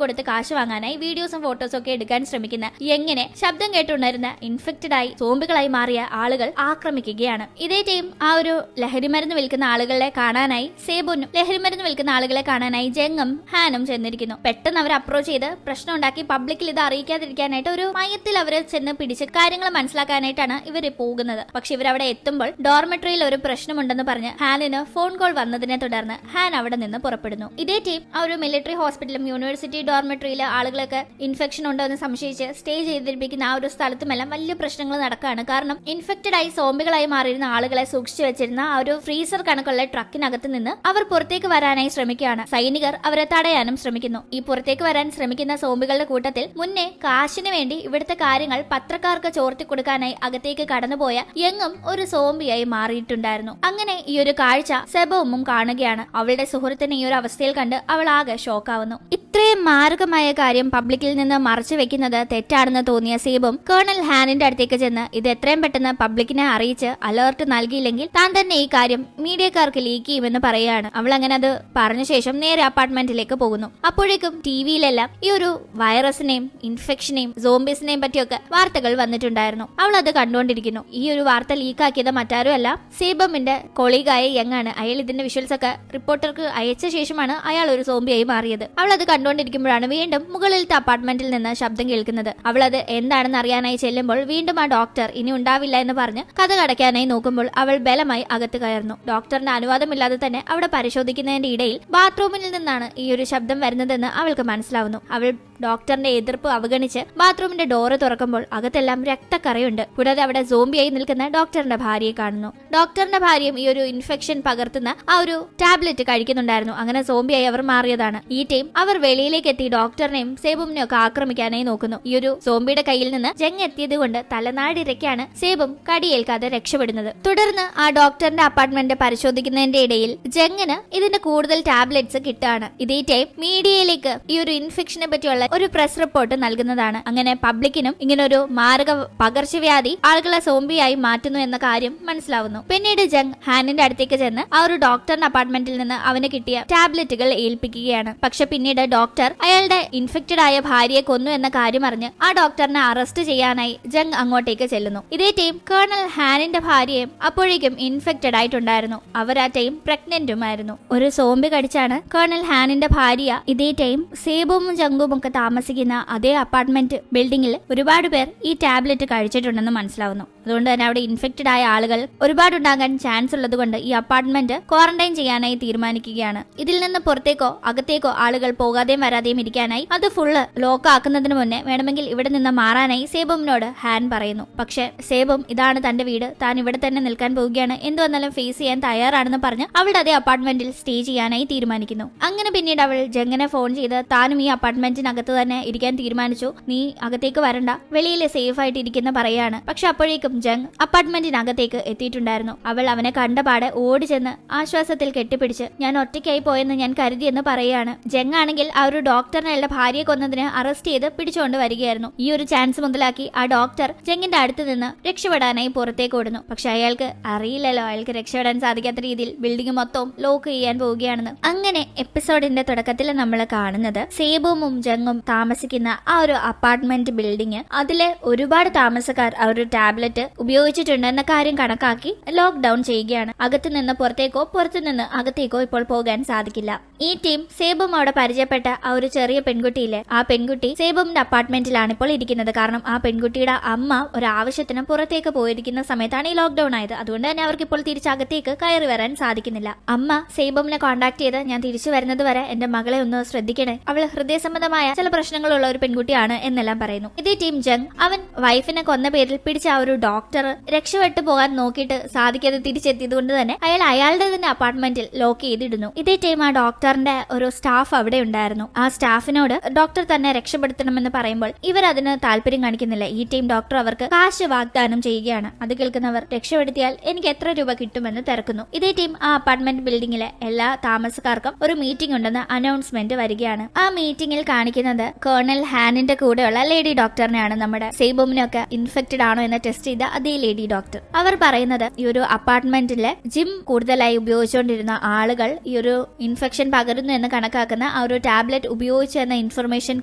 കൊടുത്ത് കാശ് വാങ്ങാനായി വീഡിയോസും ഫോട്ടോസും ഒക്കെ എടുക്കാൻ ശ്രമിക്കുന്ന എങ്ങനെ ശബ്ദം കേട്ടുണ്ടായിരുന്ന ഇൻഫെക്റ്റഡ് ആയി സോംബികളായി മാറിയ ആളുകൾ ആക്രമിക്കുകയാണ്. ഇതേ ടൈം ആ ഒരു ലഹരിമരുന്ന് വിൽക്കുന്ന ആളുകളെ കാണാനായി സേബുനും ലഹരിമരുന്ന് വിൽക്കുന്ന ആളുകളെ കാണാനായി ജംഗും ഹാനും ചെന്നിരിക്കുന്നു. പെട്ടെന്ന് അവർ അപ്രോച്ച് ചെയ്ത് പ്രശ്നം ഉണ്ടാക്കി പബ്ലിക്കിൽ ഇത് അറിയിക്കാതിരിക്കാനായിട്ട് ഒരു മയത്തിൽ അവരെ ചെന്ന് പിടിച്ച് കാര്യങ്ങൾ മനസ്സിലാക്കാനായിട്ടാണ് ഇവർ പോകുന്നത്. പക്ഷെ ഇവരവിടെ എത്തുമ്പോൾ ഡോർമെട്രിയിൽ ഒരു പ്രശ്നമുണ്ടെന്ന് പറഞ്ഞ് ഹാനിന് ഫോൺ കോൾ വന്നതിനെ തുടർന്ന് ഹാൻ അവിടെ നിന്ന് പുറപ്പെടുന്നു. ഇതേ ടീം ആ ഒരു മിലിറ്ററി ഹോസ്പിറ്റലും യൂണിവേഴ്സിറ്റി ഡോർമെട്രിയിലെ ആളുകളൊക്കെ ഇൻഫെക്ഷൻ ഉണ്ടോ എന്ന് സംശയിച്ച് സ്റ്റേ ചെയ്തിരിപ്പിക്കുന്ന ആ ഒരു സ്ഥലത്തുമെല്ലാം വലിയ പ്രശ്നങ്ങൾ നടക്കുകയാണ്. കാരണം ഇൻഫെക്റ്റഡ് ആയി സോംബികളായി മാറിയിരുന്ന ആളുകളെ സൂക്ഷിച്ചു വെച്ചിരുന്ന ആ ഒരു ഫ്രീസർ കണക്കുള്ള ട്രക്കിനകത്ത് നിന്ന് അവർ പുറത്തേക്ക് വരാനായി ശ്രമിക്കുകയാണ്. സൈനികർ അവരെ തടയാനും ശ്രമിക്കുന്നു. ഈ പുറത്തേക്ക് വരാൻ ശ്രമിക്കുന്ന സോംബികളുടെ കൂട്ടത്തിൽ മുന്നേ കാശിന് വേണ്ടി ഇവിടുത്തെ കാര്യങ്ങൾ പത്രക്കാർക്ക് ചോർത്തി കൊടുക്കാനായി അകത്തേക്ക് കടന്നുപോയ യങ്ങും ഒരു സോംബിയായി മാറിയിട്ടുണ്ടായിരുന്നു. അങ്ങനെ ഈ ഒരു കാഴ്ച സെബോമും കാണുകയാണ്. അവളുടെ സുഹൃത്തിനെ ഈ ഒരു അവസ്ഥയിൽ കണ്ട് അവൾ ആകെ ഷോക്കാവുന്നു. ഇത്രയും മാരകമായ കാര്യം പബ്ലിക്കിൽ നിന്ന് മറച്ചു വെക്കുന്നത് തെറ്റാണെന്ന് തോന്നിയ സേബും കേണൽ ഹാനിന്റെ അടുത്തേക്ക് ചെന്ന് ഇത് എത്രയും പെട്ടെന്ന് പബ്ലിക്കിനെ അറിയിച്ച് അലേർട്ട് നൽകിയില്ലെങ്കിൽ താൻ തന്നെ ഈ കാര്യം മീഡിയക്കാർക്ക് ലീക്ക് ചെയ്യുമെന്ന് പറയുകയാണ്. അവൾ അങ്ങനെ അത് പറഞ്ഞ ശേഷം നേരെ അപ്പാർട്ട്മെന്റിലേക്ക് പോകുന്നു. അപ്പോഴേക്കും ടിവിയിലെല്ലാം ഈ ഒരു വൈറസിനെയും ഇൻഫെക്ഷനെയും സോംബീസിനെയും പറ്റിയൊക്കെ വാർത്തകൾ വന്നിട്ടുണ്ടായിരുന്നു. അവൾ അത് കണ്ടുകൊണ്ടിരിക്കുന്നു. ഈ ഒരു വാർത്ത ലീക്കാക്കിയത് മറ്റാരുമല്ല സേബമിന്റെ കൊളീഗായ യങ് ആണ്. അയാൾ ഇതിന്റെ വിഷ്വൽസ് ഒക്കെ റിപ്പോർട്ടർക്ക് അയച്ച ശേഷമാണ് അയാൾ ഒരു സോംബിയായി മാറിയത്. അവൾ അത് കണ്ടുകൊണ്ടിരിക്കുമ്പോഴാണ് വീണ്ടും മുകളിലത്തെ അപ്പാർട്ട്മെന്റിൽ നിന്ന് ശബ്ദം കേൾക്കുന്നത്. അവൾ അത് എന്താണെന്ന് അറിയാനായി ചെല്ലുമ്പോൾ വീണ്ടും ആ ഡോക്ടർ ഇനി ഉണ്ടാവില്ല എന്ന് പറഞ്ഞ് കഥ കടയ്ക്കാനായി നോക്കുമ്പോൾ അവൾ ബലമായി അകത്ത് കയറുന്നു. ഡോക്ടറിന്റെ അനുവാദമില്ലാതെ തന്നെ അവിടെ പരിശോധിക്കുന്നതിന്റെ ഇടയിൽ ബാത്റൂമിൽ നിന്നാണ് ഈ ഒരു ശബ്ദം വരുന്നതെന്ന് അവൾക്ക് മനസ്സിലാവുന്നു. അവൾ ഡോക്ടറിന്റെ എതിർപ്പ് അവഗണിച്ച് ബാത്റൂമിന്റെ ഡോറ് തുറക്കുമ്പോൾ അകത്തെല്ലാം രക്തക്കറയുണ്ട്. കൂടാതെ അവിടെ സോംബിയായി നിൽക്കുന്ന ഡോക്ടറിന്റെ ഭാര്യയെ കാണുന്നു. ഡോക്ടറിന്റെ ഭാര്യയും ഈ ഒരു ഇൻഫെക്ഷൻ പകർത്തുന്ന ആ ഒരു ടാബ്ലറ്റ് കഴിക്കുന്നുണ്ടായിരുന്നു. അങ്ങനെ സോംബിയായി അവർ മാറിയതാണ്. ഈ ടൈം അവർ വെളിയിലേക്ക് എത്തി ഡോക്ടറിനെയും സേബുമിനെയും ഒക്കെ ആക്രമിക്കാനായി നോക്കുന്നു. ഈ ഒരു സോംബിയുടെ കയ്യിൽ നിന്ന് ജങ് എത്തിയത് കൊണ്ട് തലനാടിരക്കാണ് സേബും കടിയേൽക്കാതെ രക്ഷപ്പെടുന്നത്. തുടർന്ന് ആ ഡോക്ടറിന്റെ അപ്പാർട്ട്മെന്റ് പരിശോധിക്കുന്നതിന്റെ ഇടയിൽ ജങ്ങിന് ഇതിന്റെ കൂടുതൽ ടാബ്ലറ്റ്സ് കിട്ടാണ്. ഇതേ ടൈം മീഡിയയിലേക്ക് ഈ ഒരു ഇൻഫെക്ഷനെ പറ്റിയുള്ള ഒരു പ്രസ് റിപ്പോർട്ട് നൽകുന്നതാണ്. അങ്ങനെ പബ്ലിക്കിനും ഇങ്ങനെ ഒരു മാരക പകർച്ചവ്യാധി ആളുകളെ സോംബിയായി മാറ്റുന്നു എന്ന കാര്യം മനസ്സിലാവുന്നു. പിന്നീട് ജങ് ഹാനിന്റെ അടുത്തേക്ക് ചെന്ന് ആ ഒരു ഡോക്ടറിന്റെ അപ്പാർട്ട്മെന്റിൽ നിന്ന് അവന് കിട്ടിയ ടാബ്ലറ്റുകൾ ഏൽപ്പിക്കുകയാണ്. പക്ഷെ പിന്നീട് ഡോക്ടർ അയാളുടെ ഇൻഫെക്റ്റഡ് ആയ ഭാര്യയെ കൊന്നു എന്ന കാര്യം അറിഞ്ഞ് ആ ഡോക്ടറിനെ അറസ്റ്റ് ചെയ്യാനായി ജങ് അങ്ങോട്ടേക്ക് ചെല്ലുന്നു. ഇതേ ടൈം കേണൽ ഹാനിന്റെ ഭാര്യയും അപ്പോഴേക്കും ഇൻഫെക്റ്റഡ് ആയിട്ടുണ്ടായിരുന്നു. അവർ ആ ടൈം പ്രഗ്നന്റുമായിരുന്നു. ഒരു സോംബി കടിച്ചാണ് കേണൽ ഹാനിന്റെ ഭാര്യ. ഇതേ ടൈം സേബും ജങ്കും ഒക്കെ താമസിക്കുന്ന അതേ അപ്പാർട്ട്മെന്റ് ബിൽഡിംഗിൽ ഒരുപാട് പേർ ഈ ടാബ്ലറ്റ് കഴിച്ചിട്ടുണ്ടെന്ന് മനസ്സിലാവുന്നു. അതുകൊണ്ട് തന്നെ അവിടെ ഇൻഫെക്റ്റഡ് ആയ ആളുകൾ ഒരുപാടുണ്ടാകാൻ ചാൻസ് ഉള്ളത് കൊണ്ട് ഈ അപ്പാർട്ട്മെന്റ് ക്വാറന്റൈൻ ചെയ്യാനായി തീരുമാനിക്കുകയാണ്. ഇതിൽ നിന്ന് പുറത്തേക്കോ അകത്തേക്കോ ആളുകൾ പോകാതെയും വരാതെയും ഇരിക്കാനായി അത് ഫുള്ള് ലോക്ക് ആക്കുന്നതിന് മുന്നേ വേണമെങ്കിൽ ഇവിടെ നിന്ന് മാറാനായി സേബുമിനോട് ഹാൻ പറയുന്നു. പക്ഷെ സേബും ഇതാണ് തന്റെ വീട്, താൻ ഇവിടെ തന്നെ നിൽക്കാൻ പോവുകയാണ്, എന്തു വന്നാലും ഫേസ് ചെയ്യാൻ തയ്യാറാണെന്ന് പറഞ്ഞ് അവളുടെ അതേ അപ്പാർട്ട്മെന്റിൽ സ്റ്റേ ചെയ്യാനായി തീരുമാനിക്കുന്നു. അങ്ങനെ പിന്നീട് അവൾ ജങ്ങിനെ ഫോൺ ചെയ്ത് താനും ഈ അപ്പാർട്ട്മെന്റിനകത്ത് തന്നെ ഇരിക്കാൻ തീരുമാനിച്ചു, നീ അകത്തേക്ക് വരണ്ട, വെളിയിൽ സേഫ് ആയിട്ട് ഇരിക്കുന്ന പറയാണ്. പക്ഷെ അപ്പോഴേക്കും ജങ് അപ്പാർട്ട്മെന്റിനകത്തേക്ക് എത്തിയിട്ടുണ്ടായിരുന്നു. അവൾ അവനെ കണ്ടപാടെ ഓടി ചെന്ന് ആശ്വാസത്തിൽ കെട്ടിപ്പിടിച്ച് ഞാൻ ഒറ്റയ്ക്കായി പോയെന്ന് ഞാൻ കരുതിയെന്ന് പറയുകയാണ്. ജങ് ആണെങ്കിൽ ആ ഒരു ഡോക്ടറിനെ അയാളുടെ ഭാര്യയെ കൊന്നതിന് അറസ്റ്റ് ചെയ്ത് പിടിച്ചുകൊണ്ട് വരികയായിരുന്നു. ഈ ഒരു ചാൻസ് മുതലാക്കി ആ ഡോക്ടർ ജങ്ങിന്റെ അടുത്ത് നിന്ന് രക്ഷപ്പെടാനായി പുറത്തേക്ക് ഓടുന്നു. പക്ഷെ അയാൾക്ക് അറിയില്ലല്ലോ അയാൾക്ക് രക്ഷപ്പെടാൻ സാധിക്കാത്ത രീതിയിൽ ബിൽഡിംഗ് മൊത്തം ലോക്ക് ചെയ്യാൻ പോവുകയാണെന്ന്. അങ്ങനെ എപ്പിസോഡിന്റെ തുടക്കത്തിൽ നമ്മൾ കാണുന്നത് സേബുമും ജങ്ങും താമസിക്കുന്ന ആ ഒരു അപ്പാർട്ട്മെന്റ് ബിൽഡിംഗ്, അതിലെ ഒരുപാട് താമസക്കാർ ആ ഒരു ടാബ്ലറ്റ് ഉപയോഗിച്ചിട്ടുണ്ടെന്ന കാര്യം കണക്കാക്കി ലോക്ക്ഡൌൺ ചെയ്യുകയാണ്. അകത്തു നിന്ന് പുറത്തേക്കോ പുറത്തു നിന്ന് അകത്തേക്കോ ഇപ്പോൾ പോകാൻ സാധിക്കില്ല. ഈ ടീം സേബും അവിടെ പരിചയപ്പെട്ട ആ ഒരു ചെറിയ പെൺകുട്ടിയില്ലേ, ആ പെൺകുട്ടി സേബുമിന്റെ അപ്പാർട്ട്മെന്റിലാണ് ഇപ്പോൾ ഇരിക്കുന്നത്. കാരണം ആ പെൺകുട്ടിയുടെ അമ്മ ഒരു ആവശ്യത്തിന് പുറത്തേക്ക് പോയിരിക്കുന്ന സമയത്താണ് ഈ ലോക്ക്ഡൌൺ ആയത്. അതുകൊണ്ട് തന്നെ അവർക്ക് ഇപ്പോൾ തിരിച്ചകത്തേക്ക് കയറി വരാൻ സാധിക്കുന്നില്ല. അമ്മ സേബുമിനെ കോൺടാക്ട് ചെയ്ത് ഞാൻ തിരിച്ചു വരുന്നത് വരെ എന്റെ മകളെ ഒന്ന് ശ്രദ്ധിക്കണേ, അവൾ ഹൃദയസംബന്ധമായ ചില പ്രശ്നങ്ങളുള്ള ഒരു പെൺകുട്ടിയാണ് എന്നെല്ലാം പറയുന്നു. ഇതേ ടീം ജങ് അവൻ വൈഫിനെ കൊന്ന പേരിൽ പിടിച്ച ആ ഒരു ഡോക്ടർ രക്ഷപ്പെട്ടു പോകാൻ നോക്കിയിട്ട് സാധിക്കാതെ തിരിച്ചെത്തിയത് കൊണ്ട് തന്നെ അയാളുടെ തന്നെ അപ്പാർട്ട്മെന്റിൽ ലോക്ക് ചെയ്തിടുന്നു. ഇതേ ടൈം ആ ഡോക്ടറിന്റെ ഒരു സ്റ്റാഫ് അവിടെ ഉണ്ടായിരുന്നു. ആ സ്റ്റാഫിനോട് ഡോക്ടർ തന്നെ രക്ഷപ്പെടുത്തണമെന്ന് പറയുമ്പോൾ ഇവർ അതിന് താല്പര്യം കാണിക്കുന്നില്ല. ഈ ടൈം ഡോക്ടർ അവർക്ക് കാശ് വാഗ്ദാനം ചെയ്യുകയാണ്. അത് കേൾക്കുന്നവർ രക്ഷപ്പെടുത്തിയാൽ എനിക്ക് എത്ര രൂപ കിട്ടുമെന്ന് തിരക്കുന്നു. ഇതേ ടൈം ആ അപ്പാർട്ട്മെന്റ് ബിൽഡിംഗിലെ എല്ലാ താമസക്കാർക്കും ഒരു മീറ്റിംഗ് ഉണ്ടെന്ന് അനൗൺസ്മെന്റ് വരികയാണ്. ആ മീറ്റിംഗിൽ കാണിക്കുന്നത് കേണൽ ഹാനിന്റെ കൂടെയുള്ള ലേഡി ഡോക്ടറിനെയാണ്. നമ്മുടെ സെയ്ബോമിനൊക്കെ ഇൻഫെക്റ്റഡ് ആണോ എന്ന് ടെസ്റ്റ് ചെയ്ത അതേ ലേഡി ഡോക്ടർ. അവർ പറയുന്നത് ഈ ഒരു അപ്പാർട്ട്മെന്റിലെ ജിം കൂടുതലായി ഉപയോഗിച്ചുകൊണ്ടിരുന്ന ആളുകൾ ഈ ഒരു ഇൻഫെക്ഷൻ പകരുന്നു എന്ന് കണക്കാക്കുന്ന ആ ഒരു ടാബ്ലറ്റ് ഉപയോഗിച്ചു എന്ന ഇൻഫർമേഷൻ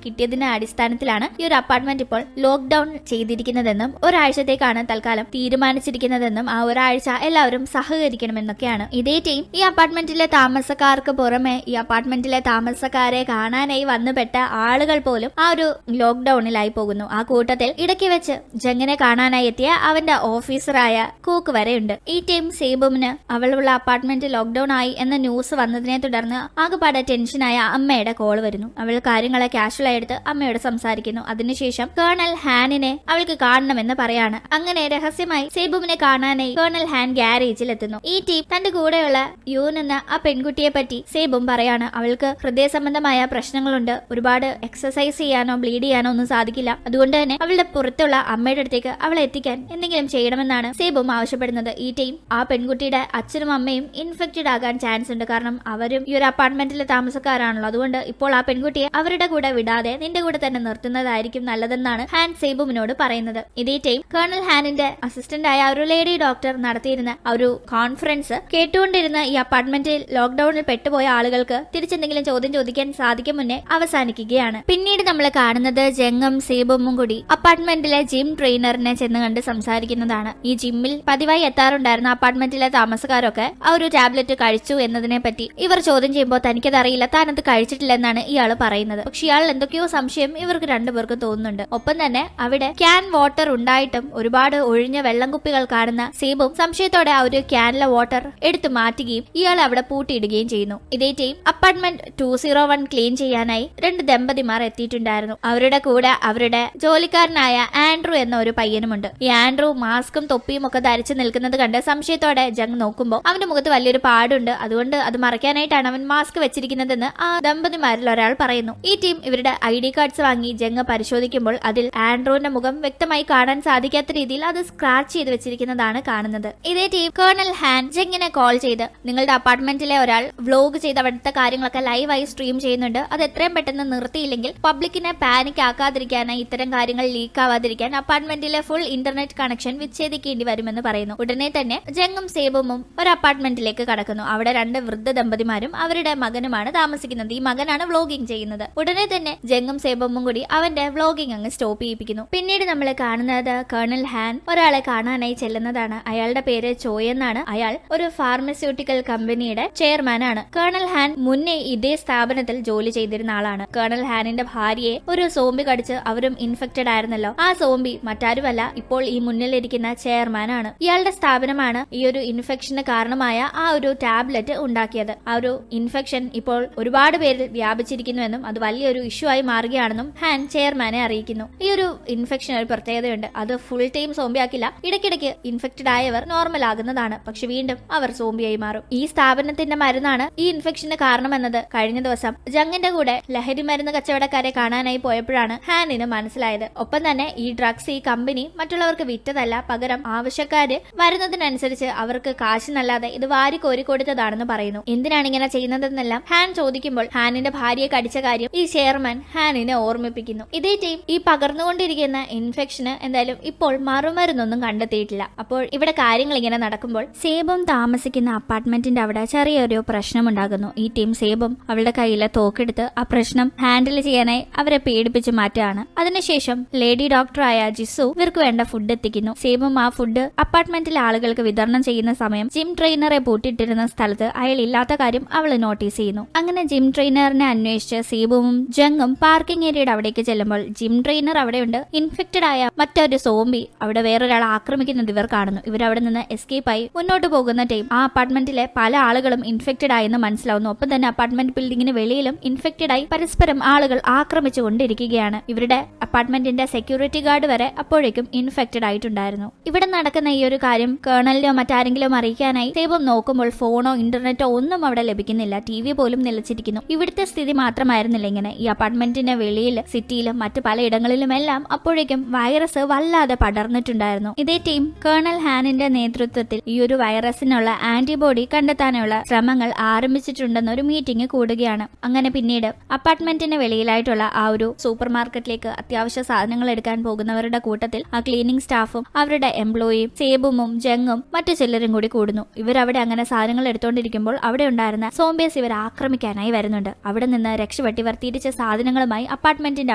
കിട്ടിയതിന്റെ അടിസ്ഥാനത്തിലാണ് ഈ ഒരു അപ്പാർട്ട്മെന്റ് ഇപ്പോൾ ലോക്ക്ഡൌൺ ചെയ്തിരിക്കുന്നതെന്നും ഒരാഴ്ചത്തേക്കാണ് തൽക്കാലം തീരുമാനിച്ചിരിക്കുന്നതെന്നും ആ ഒരാഴ്ച എല്ലാവരും സഹകരിക്കണമെന്നൊക്കെയാണ്. ഇതേ ടീം ഈ അപ്പാർട്ട്മെന്റിലെ താമസക്കാർക്ക് പുറമെ ഈ അപ്പാർട്ട്മെന്റിലെ താമസക്കാരെ കാണാനായി വന്നുപെട്ട ആളുകൾ പോലും ആ ഒരു ലോക്ക്ഡൌണിലായി പോകുന്നു. ആ കൂട്ടത്തിൽ ഇടയ്ക്ക് വെച്ച് ജങ്ങിനെ കാണാനായി എത്തിയ അവന്റെ ഓഫീസറായ കൂക്ക് വരെയുണ്ട്. ഈ ടീം സേബുമിന് അവളുള്ള അപ്പാർട്ട്മെന്റ് ലോക്ക്ഡൌൺ ആയി എന്ന ന്യൂസ് വന്നതിനെ തുടർന്ന് ആകെപ്പാടെ ടെൻഷനായ അമ്മയുടെ കോൾ വരുന്നു. അവൾ കാര്യങ്ങളെ കാഷ്വലായി എടുത്ത് അമ്മയോട് സംസാരിക്കുന്നു. അതിനുശേഷം കേണൽ ഹാനിനെ അവൾക്ക് കാണണമെന്ന് പറയാണ്. അങ്ങനെ രഹസ്യമായി സേബുമിനെ കാണാനായി കേണൽ ഹാൻ ഗ്യാരേജിൽ എത്തുന്നു. ഈ ടീം തന്റെ കൂടെയുള്ള യൂൻ എന്ന ആ പെൺകുട്ടിയെ പറ്റി സേബും പറയാണ്. അവൾക്ക് ഹൃദയ സംബന്ധമായ പ്രശ്നങ്ങളുണ്ട്. ഒരുപാട് എക്സസൈസ് ചെയ്യാനോ ബ്ലീഡ് ചെയ്യാനോ ഒന്നും സാധിക്കില്ല. അതുകൊണ്ട് തന്നെ അവളുടെ പുറത്തുള്ള അമ്മയുടെ അടുത്തേക്ക് അവളെ എത്തിക്കാൻ എന്തെങ്കിലും ചെയ്യണമെന്നാണ് സേബും ആവശ്യപ്പെടുന്നത്. ഈ ടീം ആ പെൺകുട്ടിയുടെ അച്ഛനും അമ്മയും ഇൻഫെക്റ്റഡ് ആകാൻ ചാൻസ് ഉണ്ട്. കാരണം അവരും ഈ ഒരു അപ്പാർട്ട്മെന്റിലെ താമസക്കാരാണല്ലോ. അതുകൊണ്ട് ഇപ്പോൾ ആ പെൺകുട്ടിയെ അവരുടെ കൂടെ വിടാതെ നിന്റെ കൂടെ തന്നെ നിർത്തുന്നതായിരിക്കും നല്ലതെന്നാണ് ഹാൻ സേബുമിനോട് പറയുന്നത്. ഇതേ ടൈം കേണൽ ഹാനിന്റെ അസിസ്റ്റന്റ് ആയ ഒരു ലേഡി ഡോക്ടർ നടത്തിയിരുന്ന ഒരു കോൺഫറൻസ് കേട്ടുകൊണ്ടിരുന്ന ഈ അപ്പാർട്ട്മെന്റിൽ ലോക്ക്ഡൌണിൽ പെട്ടുപോയ ആളുകൾക്ക് തിരിച്ചെന്തെങ്കിലും ചോദ്യം ചോദിക്കാൻ സാധിക്കും മുന്നേ അവസാനിക്കുകയാണ്. പിന്നീട് നമ്മൾ കാണുന്നത് ജങ്ങും സേബുമും കൂടി അപ്പാർട്ട്മെന്റിലെ ജിം ട്രെയിനറിനെ ചെന്ന് കണ്ട് സംസാരിക്കുന്നതാണ്. ഈ ജിമ്മിൽ പതിവായി എത്താറുണ്ടായിരുന്ന അപ്പാർട്ട്മെന്റിലെ താമസക്കാരൊക്കെ ആ ഒരു ടാബ്ലറ്റ് കഴിച്ചു എന്നതിനെ പറ്റി ഇവർ ചോദ്യം ചെയ്യുമ്പോൾ തനിക്കത് അറിയില്ല, താനത് കഴിച്ചിട്ടില്ല എന്നാണ് ഇയാൾ പറയുന്നത്. പക്ഷെ ഇയാൾ എന്തൊക്കെയോ സംശയം ഇവർക്ക് രണ്ടുപേർക്കും തോന്നുന്നുണ്ട്. ഒപ്പം തന്നെ അവിടെ ക്യാൻ വാട്ടർ ഉണ്ടായിട്ടും ഒരുപാട് ഒഴിഞ്ഞ വെള്ളം കുപ്പികൾ കാണുന്ന സേബും സംശയത്തോടെ ആ ഒരു ക്യാനിലെ വാട്ടർ എടുത്തു മാറ്റുകയും ഇയാൾ അവിടെ പൂട്ടിയിടുകയും ചെയ്യുന്നു. ഇതേ ടൈം അപ്പാർട്ട്മെന്റ് 201 ക്ലീൻ ചെയ്യാനായി 2 ദമ്പതിമാർ എത്തിയിട്ടുണ്ടായിരുന്നു. അവരുടെ കൂടെ അവരുടെ ജോലിക്കാരനായ ആൻഡ്രൂ എന്ന ഒരു പയ്യനുമുണ്ട്. ഈ ആൻഡ്രൂ മാസ്കും തൊപ്പിയും ഒക്കെ ധരിച്ചു നിൽക്കുന്നത് കണ്ട് സംശയത്തോടെ ജങ് നോക്കുമ്പോൾ അവന്റെ മുഖത്ത് വലിയൊരു പാടുണ്ട്. അതുകൊണ്ട് അത് മറയ്ക്കാനായിട്ടാണ് അവൻ മാസ്ക് വെച്ചിരിക്കുന്നതെന്ന് ആ ദമ്പതിമാരിൽ ഒരാൾ പറയുന്നു. ഈ ടീം ഇവരുടെ ID കാർഡ്സ് വാങ്ങി ജങ് പരിശോധിക്കുമ്പോൾ അതിൽ ആൻഡ്രൂവിന്റെ മുഖം വ്യക്തമായി കാണാൻ സാധിക്കാത്ത രീതിയിൽ അത് സ്ക്രാച്ച് ചെയ്ത് വെച്ചിരിക്കുന്നതാണ് കാണുന്നത്. ഇതേ ടീം കേണൽ ഹാൻ ജങ്ങിനെ കോൾ ചെയ്ത് നിങ്ങളുടെ അപ്പാർട്ട്മെന്റിലെ ഒരാൾ വ്ലോഗ് ചെയ്ത് അവിടുത്തെ കാര്യങ്ങളൊക്കെ ലൈവായി സ്ട്രീം ചെയ്യുന്നുണ്ട്. അത് എത്രയും പെട്ടെന്ന് നിർത്തിയില്ലെങ്കിൽ പബ്ലിക്കിനെ പാനിക് ആക്കാതിരിക്കാനായി ഇത്തരം കാര്യങ്ങൾ ലീക്ക് ആവാതിരിക്കാൻ അപ്പാർട്ട്മെന്റിലെ ഫുൾ ഇന്റർനെറ്റ് കണക്ഷൻ വിച്ഛേദിക്കേണ്ടി വരുമെന്ന് പറയുന്നു. ഉടനെ തന്നെ ജങ്ങും സേബുമും ഒരു അപ്പാർട്ട്മെന്റിലേക്ക് കടക്കുന്നു. അവിടെ 2 വൃദ്ധ ദമ്പതിമാരും അവരുടെ മകനുമാണ് താമസിക്കുന്നത്. ഈ മകനാണ് വ്ലോഗിംഗ് ചെയ്യുന്നത്. ഉടനെ തന്നെ ജങ്ങും സേബുമും കൂടി അവന്റെ വ്ലോഗിംഗ് അങ്ങ് സ്റ്റോപ്പ് ചെയ്യിപ്പിക്കുന്നു. പിന്നീട് നമ്മൾ കാണുന്നത് കേണൽ ഹാൻ ഒരാളെ കാണാനായി ചെല്ലുന്നതാണ്. അയാളുടെ പേര് ചോയ് എന്നാണ്. അയാൾ ഒരു ഫാർമസ്യൂട്ടിക്കൽ കമ്പനിയുടെ ചെയർമാൻ ആണ്. കേണൽ ഹാൻ മുന്നേ ഇതേ സ്ഥാപനത്തിൽ ജോലി ചെയ്തിരുന്ന ആളാണ്. കേണൽ ഹാനിന്റെ ഭാര്യയെ ഒരു സോംബി കടിച്ച് അവരും ഇൻഫെക്റ്റഡ് ആയിരുന്നല്ലോ. ആ സോംബി മറ്റാരുമല്ല, ഇപ്പോൾ ഈ മുന്നിലിരിക്കുന്ന ചെയർമാൻ ആണ്. ഇയാളുടെ സ്ഥാപനമാണ് ഈ ഒരു ഇൻഫെക്ഷന് കാരണമായ ആ ഒരു ടാബ്ലറ്റ് ഉണ്ടാക്കിയത്. ആ ഒരു ഇൻഫെക്ഷൻ ഇപ്പോൾ ഒരുപാട് പേരിൽ വ്യാപിച്ചിരിക്കുന്നുവെന്നും അത് വലിയൊരു ഇഷ്യൂ ആയി മാറുകയാണെന്നും ഹാൻ ചെയർമാനെ അറിയിക്കുന്നു. ഈ ഒരു ഇൻഫെക്ഷൻ ഒരു പ്രത്യേകതയുണ്ട്. അത് ഫുൾ ടൈം സോംബി ആക്കില്ല. ഇടയ്ക്കിടയ്ക്ക് ഇൻഫെക്റ്റഡ് ആയവർ നോർമൽ ആകുന്നതാണ്. പക്ഷെ വീണ്ടും അവർ സോംബിയായി മാറും. ഈ സ്ഥാപനത്തിന്റെ മരുന്നാണ് ഈ ഇൻഫെക്ഷന് കാരണമെന്നത് കഴിഞ്ഞ ദിവസം ജങ്ങിന്റെ കൂടെ ലഹരി മരുന്ന് കച്ചവടക്കാരെ കാണാനായി പോയപ്പോഴാണ് ഹാനിന് മനസ്സിലായത്. ഒപ്പം തന്നെ ഈ ഡ്രഗ്സ് ഈ കമ്പനി മറ്റുള്ളവർക്ക് വിറ്റതല്ല, പകരം ആവശ്യക്കാര് വരുന്നതിനനുസരിച്ച് അവർക്ക് കാശിനല്ലാതെ ഇത് വാരി കോരി കൊടുത്തതാണെന്ന് പറയുന്നു. എന്തിനാണ് ഇങ്ങനെ ചെയ്യുന്നതെന്നെല്ലാം ഹാൻ ചോദിക്കുമ്പോൾ ഹാനിന്റെ ഭാര്യയെ കടിച്ച കാര്യം ഈ ചെയർമാൻ ഹാനിനെ ഓർമ്മിപ്പിക്കുന്നു. ഇതേ ടീം ഈ പകർന്നുകൊണ്ടിരിക്കുന്ന ഇൻഫെക്ഷന് എന്തായാലും ഇപ്പോൾ മറുമരുന്നൊന്നും കണ്ടെത്തിയിട്ടില്ല. അപ്പോൾ ഇവിടെ കാര്യങ്ങൾ ഇങ്ങനെ നടക്കുമ്പോൾ സേബും താമസിക്കുന്ന അപ്പാർട്ട്മെന്റിന്റെ അവിടെ ചെറിയൊരു പ്രശ്നമുണ്ടാകുന്നു. ഈ ടീം സേബും അവളുടെ കയ്യിലെ തോക്കെടുത്ത് ആ പ്രശ്നം ഹാൻഡിൽ ചെയ്യാനായി അവരെ പേടിപ്പിച്ച് മാറ്റുകയാണ്. അതിനുശേഷം ലേഡി ഡോക്ടറായ ജിസു ഇവർക്ക് വേണ്ട ഫുഡ് എത്തിക്കുന്നു. സേബും ആ ഫുഡ് അപ്പാർട്ട്മെന്റിലെ ആളുകൾക്ക് വിതരണം ചെയ്യുന്ന സമയം ജിം ട്രെയിനറെ പൂട്ടിയിട്ടിരുന്ന സ്ഥലത്ത് അയാൾ ഇല്ലാത്ത കാര്യം അവൾ നോട്ടീസ് ചെയ്യുന്നു. അങ്ങനെ ജിം ട്രെയിനറിനെ അന്വേഷിച്ച് സേബുവും ജങ്ങും പാർക്കിംഗ് ഏരിയയുടെ അവിടേക്ക് ചെല്ലുമ്പോൾ ജിം ട്രെയിനർ അവിടെയുണ്ട്. ഇൻഫെക്റ്റഡ് ആയ മറ്റൊരു സോംബി അവിടെ വേറൊരാൾ ആക്രമിക്കുന്നത് ഇവർ കാണുന്നു. ഇവർ അവിടെ നിന്ന് എസ്കേപ്പ് ആയി മുന്നോട്ട് പോകുന്ന ടൈം ആ അപ്പാർട്ട്മെന്റിലെ പല ആളുകളും ഇൻഫെക്റ്റഡ് ആയെന്ന് മനസ്സിലാവുന്നു. ഒപ്പം തന്നെ അപ്പാർട്ട്മെന്റ് ബിൽഡിംഗിന് വെളിയിലും ഇൻഫെക്റ്റഡ് ആയി പരസ്പരം ആളുകൾ ആളുകൾ ആക്രമിച്ചു കൊണ്ടിരിക്കുകയാണ്. ഇവരുടെ അപ്പാർട്ട്മെന്റിന്റെ സെക്യൂരിറ്റി ഗാർഡ് വരെ അപ്പോഴേക്കും ഇൻഫെക്റ്റഡ് ആയിട്ടുണ്ടായിരുന്നു. ഇവിടെ നടക്കുന്ന ഈ ഒരു കാര്യം കേണലിനോ മറ്റാരെങ്കിലും അറിയിക്കാനായി സേബം നോക്കുമ്പോൾ ഫോണോ ഇന്റർനെറ്റോ ഒന്നും അവിടെ ലഭിക്കുന്നില്ല. TV പോലും നിലച്ചിരിക്കുന്നു. ഇവിടുത്തെ സ്ഥിതി മാത്രമായിരുന്നില്ല ഇങ്ങനെ. ഈ അപ്പാർട്ട്മെന്റിന്റെ വെളിയിൽ, സിറ്റിയിലും മറ്റു പലയിടങ്ങളിലുമെല്ലാം അപ്പോഴേക്കും വൈറസ് വല്ലാതെ പടർന്നിട്ടുണ്ടായിരുന്നു. ഇതേ ടീം കേണൽ ഹാനിന്റെ നേതൃത്വത്തിൽ ഈ ഒരു വൈറസിനുള്ള ആന്റിബോഡി കണ്ടെത്താനുള്ള ശ്രമങ്ങൾ ആരംഭിച്ചിട്ടുണ്ടെന്ന് ഒരു മീറ്റിംഗ് കൂടുകയാണ്. അങ്ങനെ പിന്നീട് അപ്പാർട്ട്മെന്റിന് വെളിയിലായിട്ടുള്ള ആ ഒരു സൂപ്പർ മാർക്കറ്റിലേക്ക് അത്യാവശ്യ സാധനങ്ങൾ എടുക്കാൻ പോകുന്നവരുടെ കൂട്ടത്തിൽ ആ ക്ലീനിങ് സ്റ്റാഫും അവരുടെ എംപ്ലോയിയും സേബുമും ജങ്ങും മറ്റു ചിലരും കൂടി കൂടുന്നു. ഇവരവിടെ അങ്ങനെ സാധനങ്ങൾ എടുത്തുകൊണ്ടിരിക്കുമ്പോൾ അവിടെ ഉണ്ടായിരുന്ന സോംബിയസ് ഇവർ ആക്രമിക്കാനായി വരുന്നുണ്ട്. അവിടെ നിന്ന് രക്ഷപ്പെട്ട് ഇവർ തിരിച്ച സാധനങ്ങളുമായി അപ്പാർട്ട്മെന്റിന്റെ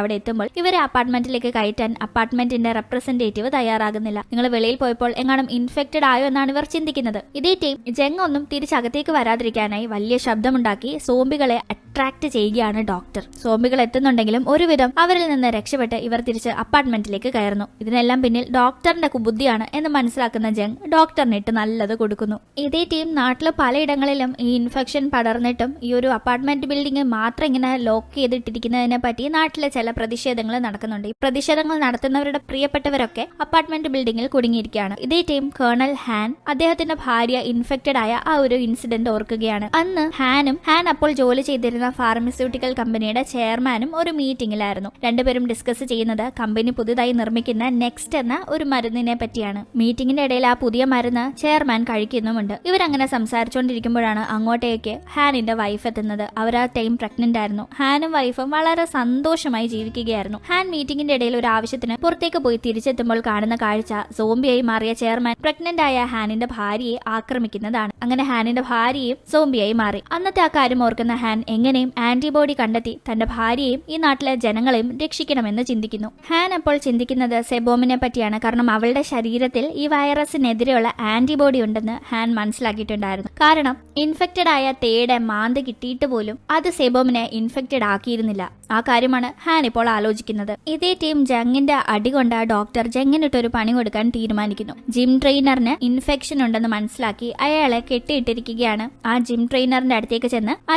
അവിടെ എത്തുമ്പോൾ ഇവരെ അപ്പാർട്ട്മെന്റിലേക്ക് കയറ്റാൻ അപ്പാർട്ട്മെന്റിന്റെ റെപ്രസെന്റേറ്റീവ് തയ്യാറാകുന്നില്ല. നിങ്ങൾ വെളിയിൽ പോയപ്പോൾ എങ്ങാനും ഇൻഫെക്റ്റഡ് ആയോ എന്നാണ് ഇവർ ചിന്തിക്കുന്നത്. ഇതേ ടീം ജങ് ഒന്നും തിരിച്ചകത്തേക്ക് വരാതിരിക്കാനായി വലിയ ശബ്ദമുണ്ടാക്കി സോംബികളെ അട്രാക്ട് ചെയ്യുകയാണ് ഡോക്ടർ. സോംബികൾ എത്തുന്നുണ്ടെങ്കിലും ഒരുവിധം അവരിൽ നിന്ന് രക്ഷപ്പെട്ട് ഇവർ തിരിച്ച് അപ്പാർട്ട്മെന്റിലേക്ക് കയറുന്നു. ഇതിനെല്ലാം പിന്നിൽ ഡോക്ടറിന്റെ കുബുദ്ധിയാണ് എന്ന് മനസ്സിലാക്കുന്ന ജങ് ഡോക്ടറിന് ഇട്ട് നല്ലത് കൊടുക്കുന്നു. ഇതേ ടീം നാട്ടിലെ പലയിടങ്ങളിലും ഈ ഇൻഫെക്ഷൻ പടർന്നിട്ടും ഈ ഒരു അപ്പാർട്ട്മെന്റ് ബിൽഡിംഗ് മാത്രം ഇങ്ങനെ ലോക്ക് ചെയ്തിട്ടിരിക്കുന്നതിനെ പറ്റി നാട്ടിലെ ചില പ്രതിഷേധങ്ങൾ നടക്കുന്നുണ്ട്. ഈ പ്രതിഷേധങ്ങൾ നടത്തുന്നവരുടെ പ്രിയപ്പെട്ടവരൊക്കെ അപ്പാർട്ട്മെന്റ് ബിൽഡിംഗിൽ കുടുങ്ങിയിരിക്കുകയാണ്. ഇതേ ടീം കേണൽ ഹാൻ അദ്ദേഹത്തിന്റെ ഭാര്യ ഇൻഫെക്റ്റഡ് ആയ ആ ഒരു ഇൻസിഡന്റ് ഓർക്കുകയാണ്. അന്ന് ഹാൻ അപ്പോൾ ജോലി ചെയ്തിരുന്ന ഫാർമസ്യൂട്ടിക്കൽ കമ്പനിയുടെ ചെയർമാനും ഒരു മീറ്റിംഗിലായിരുന്നു. രണ്ടുപേരും ഡിസ്കസ് ചെയ്യുന്നത് കമ്പനി പുതുതായി നിർമ്മിക്കുന്ന നെക്സ്റ്റ് എന്ന ഒരു മരുന്നിനെ പറ്റിയാണ്. മീറ്റിംഗിന്റെ ഇടയിൽ ആ പുതിയ മരുന്ന് ചെയർമാൻ കഴിക്കുന്നുമുണ്ട്. ഇവരങ്ങനെ സംസാരിച്ചുകൊണ്ടിരിക്കുമ്പോഴാണ് അങ്ങോട്ടേക്ക് ഹാനിന്റെ വൈഫ് എത്തുന്നത്. അവർ ആ ടൈം പ്രഗ്നന്റ് ആയിരുന്നു. ഹാനും വൈഫും വളരെ സന്തോഷമായി ജീവിക്കുകയായിരുന്നു. ഹാൻ മീറ്റിംഗിന്റെ ഇടയിൽ ഒരു ആവശ്യത്തിന് പുറത്തേക്ക് പോയി തിരിച്ചെത്തുമ്പോൾ കാണുന്ന കാഴ്ച സോംബിയായി മാറിയ ചെയർമാൻ പ്രഗ്നന്റ് ആയ ഹാനിന്റെ ഭാര്യയെ ആക്രമിക്കുന്നതാണ്. അങ്ങനെ ഹാനിന്റെ ഭാര്യയും സോംബിയായി മാറി. അന്നത്തെ ആ കാര്യം ഓർക്കുന്ന ഹാൻ എങ്ങനെയും ആന്റിബോഡി കണ്ടെത്തി തന്റെ ഭാര്യയെയും ഈ നാട്ടിലെ ജനങ്ങളെയും രക്ഷിക്കണമെന്ന് ചിന്തിക്കുന്നു. ഹാൻ അപ്പോൾ ചിന്തിക്കുന്നത് സെബോമിനെ പറ്റിയാണ്. കാരണം അവളുടെ ശരീരത്തിൽ ഈ വൈറസിനെതിരെയുള്ള ആന്റിബോഡി ഉണ്ടെന്ന് ഹാൻ മനസ്സിലാക്കിയിട്ടുണ്ടായിരുന്നു. കാരണം ഇൻഫെക്റ്റഡ് ആയ തേയുടെ മാന്ത് കിട്ടിയിട്ട് പോലും അത് സെബോമിനെ ഇൻഫെക്റ്റഡ് ആക്കിയിരുന്നില്ല. ആ കാര്യമാണ് ഹാൻ ഇപ്പോൾ ആലോചിക്കുന്നത്. ഇതേ ടീം ജങ്ങിന്റെ അടികൊണ്ട് ഡോക്ടർ ജങ്ങിനിട്ടൊരു പണി കൊടുക്കാൻ തീരുമാനിക്കുന്നു. ജിം ട്രെയിനറിന് ഇൻഫെക്ഷൻ ഉണ്ടെന്ന് മനസ്സിലാക്കി അയാളെ കെട്ടിയിട്ടിരിക്കുകയാണ്. ആ ജിം ട്രെയിനറിന്റെ അടുത്തേക്ക് ചെന്ന് ആ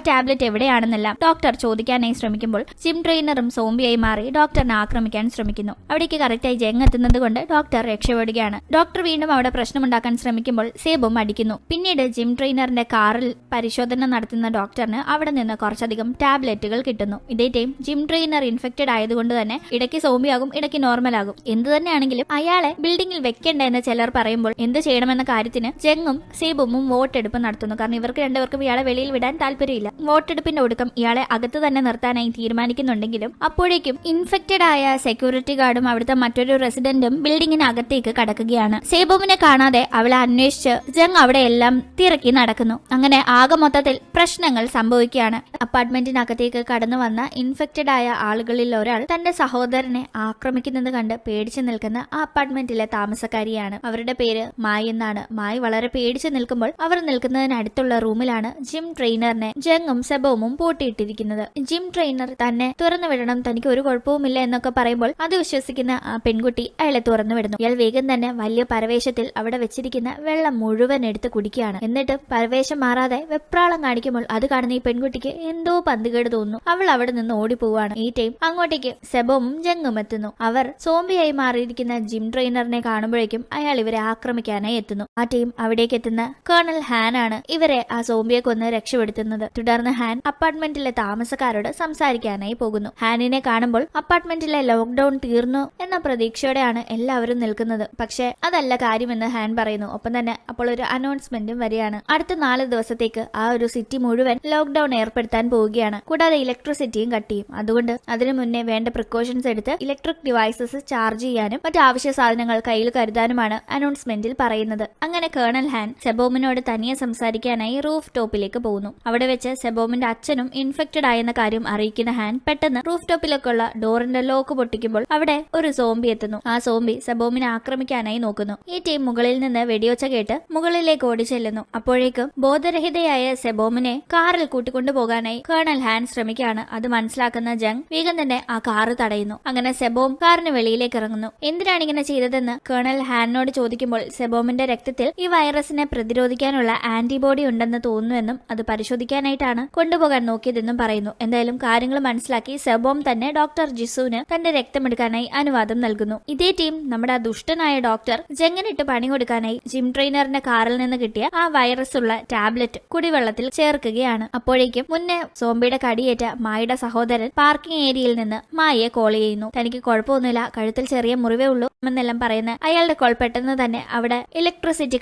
ടാബ്ലറ്റ് എവിടെയാണെന്നെല്ലാം ഡോക്ടർ ചോദിക്കാനായി ശ്രമിക്കുമ്പോൾ ജിം ട്രെയിനറും സോംബിയായി മാറി ഡോക്ടറിനെ ആക്രമിക്കാൻ ശ്രമിക്കുന്നു. അവിടേക്ക് കറക്റ്റായി ജങ് എത്തുന്നത് കൊണ്ട് ഡോക്ടർ രക്ഷപ്പെടുകയാണ്. ഡോക്ടർ വീണ്ടും അവിടെ പ്രശ്നമുണ്ടാക്കാൻ ശ്രമിക്കുമ്പോൾ സേബും അടിക്കുന്നു. പിന്നീട് ജിം ട്രെയിനറിന്റെ കാറിൽ പരിശോധന നടത്തുന്ന ഡോക്ടറിന് അവിടെ നിന്ന് കുറച്ചധികം ടാബ്ലറ്റുകൾ കിട്ടുന്നു. ഇതേ ടൈം ജിം ട്രെയിനർ ഇൻഫെക്റ്റഡ് ആയതുകൊണ്ട് തന്നെ ഇടയ്ക്ക് സോംബിയാകും, ഇടയ്ക്ക് നോർമൽ ആകും. എന്ത് തന്നെയാണെങ്കിലും അയാളെ ബിൽഡിംഗിൽ വെക്കണ്ട എന്ന് ചിലർ പറയുമ്പോൾ എന്ത് ചെയ്യണമെന്ന കാര്യത്തിന് ജങ്ങും സേബുമും വോട്ടെടുപ്പ് നടത്തുന്നു. കാരണം ഇവർക്ക് രണ്ടുപേർക്കും ഇയാളെ വെളിയിൽ വിടാൻ താല്പര്യമില്ല. വോട്ടെടുപ്പിന്റെ ഒടുക്കം ഇയാളെ അകത്ത് തന്നെ നിർത്താനായി തീരുമാനിക്കുന്നുണ്ടെങ്കിലും അപ്പോഴേക്കും ഇൻഫെക്റ്റഡ് ആയ സെക്യൂരിറ്റി ഗാർഡും അവിടുത്തെ മറ്റൊരു റെസിഡന്റും ബിൽഡിംഗിനകത്തേക്ക് കടക്കുകയാണ്. സേബുമിനെ കാണാതെ അവളെ അന്വേഷിച്ച് ജങ് അവിടെ എല്ലാം തിരക്കി നടക്കുന്നു. അങ്ങനെ ആകെ മൊത്തത്തിൽ പ്രശ്നങ്ങൾ സംഭവിക്കുകയാണ്. അപ്പാർട്ട്മെന്റിനകത്തേക്ക് കടന്നു വന്ന ഇൻഫെക്റ്റഡ് ആയ ആളുകളിൽ ഒരാൾ തന്റെ സഹോദരനെ ആക്രമിക്കുന്നത് കണ്ട് പേടിച്ചു നിൽക്കുന്ന ആ അപ്പാർട്ട്മെന്റിലെ താമസക്കാരിയാണ്. അവരുടെ പേര് മായി എന്നാണ്. മായി വളരെ പേടിച്ചു നിൽക്കുമ്പോൾ അവർ നിൽക്കുന്നതിനടുത്തുള്ള റൂമിലാണ് ജിം ട്രെയിനറിനെ ജങ്ങും സെബോമും പൂട്ടിയിട്ടിരിക്കുന്നത്. ജിം ട്രെയിനർ തന്നെ തുറന്നു വിടണം, തനിക്ക് ഒരു കുഴപ്പവുമില്ല എന്നൊക്കെ പറയുമ്പോൾ അത് വിശ്വസിക്കുന്ന ആ പെൺകുട്ടി അയാളെ തുറന്നു വിടുന്നു. ഇയാൾ വേഗം തന്നെ വലിയ പരവേശത്തിൽ അവിടെ വെച്ചിരിക്കുന്ന വെള്ളം മുഴുവൻ എടുത്ത് കുടിക്കുകയാണ്. എന്നിട്ട് പരവേശം മാറാതെ വെപ്രാളം കാണിക്കുമ്പോൾ അത് കാണുന്ന ഈ പെൺകുട്ടിക്ക് എന്തോ പന്തികേട് തോന്നുന്നു. അവൾ അവിടെ നിന്ന് ഓടിപ്പോവാണ്. ഈ ടൈം അങ്ങോട്ടേക്ക് സെബോമും ജങ്ങും എത്തുന്നു. അവർ സോംബിയായി മാറിയിരിക്കുന്ന ജിം ട്രെയിനറിനെ കാണുമ്പോഴേക്കും അയാൾ ഇവരെ ആക്രമിക്കാനായി എത്തുന്നു. ആ ടീം അവിടേക്ക് എത്തുന്ന കേണൽ ഹാൻ ആണ് ഇവരെ ആ സോംബിയെ കൊന്ന് രക്ഷപ്പെടുത്തുന്നത്. തുടർന്ന് ഹാൻ അപ്പാർട്ട്മെന്റിലെ താമസക്കാരോട് സംസാരിക്കാനായി പോകുന്നു. ഹാനിനെ കാണുമ്പോൾ അപ്പാർട്ട്മെന്റിലെ ലോക്ക്ഡൌൺ തീർന്നു എന്ന പ്രതീക്ഷയോടെയാണ് എല്ലാവരും നിൽക്കുന്നത്. പക്ഷെ അതല്ല കാര്യമെന്ന് ഹാൻ പറയുന്നു. ഒപ്പം തന്നെ അപ്പോൾ ഒരു അനൗൺസ്മെന്റും വരികയാണ്. അടുത്ത 4 ദിവസത്തേക്ക് ആ ഒരു സിറ്റി മുഴുവൻ ലോക്ക്ഡൌൺ ഏർപ്പെടുത്താൻ പോവുകയാണ്. കൂടാതെ ഇലക്ട്രിസിറ്റിയും കട്ട് ചെയ്യും. അതുകൊണ്ട് അതിനു മുന്നേ വേണ്ട പ്രിക്കോഷൻസ് എടുത്ത് ഇലക്ട്രിക് ഡിവൈസസ് ചാർജ് ചെയ്യാനും മറ്റു ആവശ്യ സാധനങ്ങൾ കയ്യിൽ കരുതാനുമാണ് അനൗൺസ്മെന്റിൽ പറയുന്നത്. അങ്ങനെ കേണൽ ഹാൻ സെബോമിനോട് തനിയെ സംസാരിക്കാനായി റൂഫ് ടോപ്പിലേക്ക് പോകുന്നു. അവിടെ വെച്ച് സെബോമിന്റെ അച്ഛനും ഇൻഫെക്റ്റഡ് ആയെന്ന കാര്യം അറിയിക്കുന്ന ഹാൻ പെട്ടെന്ന് റൂഫ് ടോപ്പിലേക്കുള്ള ഡോറിന്റെ ലോക്ക് പൊട്ടിക്കുമ്പോൾ അവിടെ ഒരു സോംബി എത്തുന്നു. ആ സോംബി സെബോമിനെ ആക്രമിക്കാനായി നോക്കുന്നു. ഈ ടീം മുകളിൽ നിന്ന് വെടിയൊച്ച കേട്ട് മുകളിലേക്ക് ഓടി ചെല്ലുന്നു. അപ്പോഴേക്കും ബോധരഹിതയായ സെബോമിനെ കാറിൽ കൂട്ടിക്കൊണ്ടു പോകാനായി കേണൽ ഹാൻ ശ്രമിക്കുകയാണ്. അത് മനസ്സിലാക്കുന്ന ജങ് വേഗം തന്നെ ആ കാറ് തടയുന്നു. അങ്ങനെ സെബോം കാറിന് വെളിയിലേക്ക് ഇറങ്ങുന്നു. എന്തിനാണ് ഇങ്ങനെ ചെയ്തതെന്ന് കേണൽ ഹാനോട് ചോദിക്കുമ്പോൾ സെബോമിന്റെ രക്തത്തിൽ ഈ വൈറസിനെ പ്രതിരോധിക്കാനുള്ള ആന്റിബോഡി ഉണ്ടെന്ന് തോന്നുന്നുവെന്നും അത് പരിശോധിക്കാനായിട്ടാണ് കൊണ്ടുപോകാൻ നോക്കിയതെന്നും പറയുന്നു. എന്തായാലും കാര്യങ്ങൾ മനസ്സിലാക്കി സെബോം തന്നെ ഡോക്ടർ ജിസുവിന് തന്റെ രക്തമെടുക്കാനായി അനുവാദം നൽകുന്നു. ഇതേ ടീം നമ്മുടെ ആ ദുഷ്ടനായ ഡോക്ടർ ജങ്ങിനിട്ട് പണി കൊടുക്കാനായി ജിം ട്രെയിനറിന്റെ കാറിൽ നിന്ന് കിട്ടിയ ആ വൈറസ് ഉള്ള ടാബ്ലറ്റ് കുടിവെള്ളത്തിൽ ചേർക്കുകയാണ്. അപ്പോഴേക്കും മുന്നേ സോംബിയുടെ കടിയേറ്റ മായയുടെ സഹോദരൻ പാർക്കിംഗ് ഏരിയയിൽ നിന്ന് മായയെ കോൾ ചെയ്യുന്നു. തനിക്ക് കുഴപ്പമൊന്നുമില്ല, കഴുത്തിൽ ചെറിയ മുറിവേ ഉള്ളൂ എന്നെല്ലാം പറയുന്ന അയാളുടെ കോൾ പെട്ടെന്ന് തന്നെ അവിടെ ഇലക്ട്രിസിറ്റി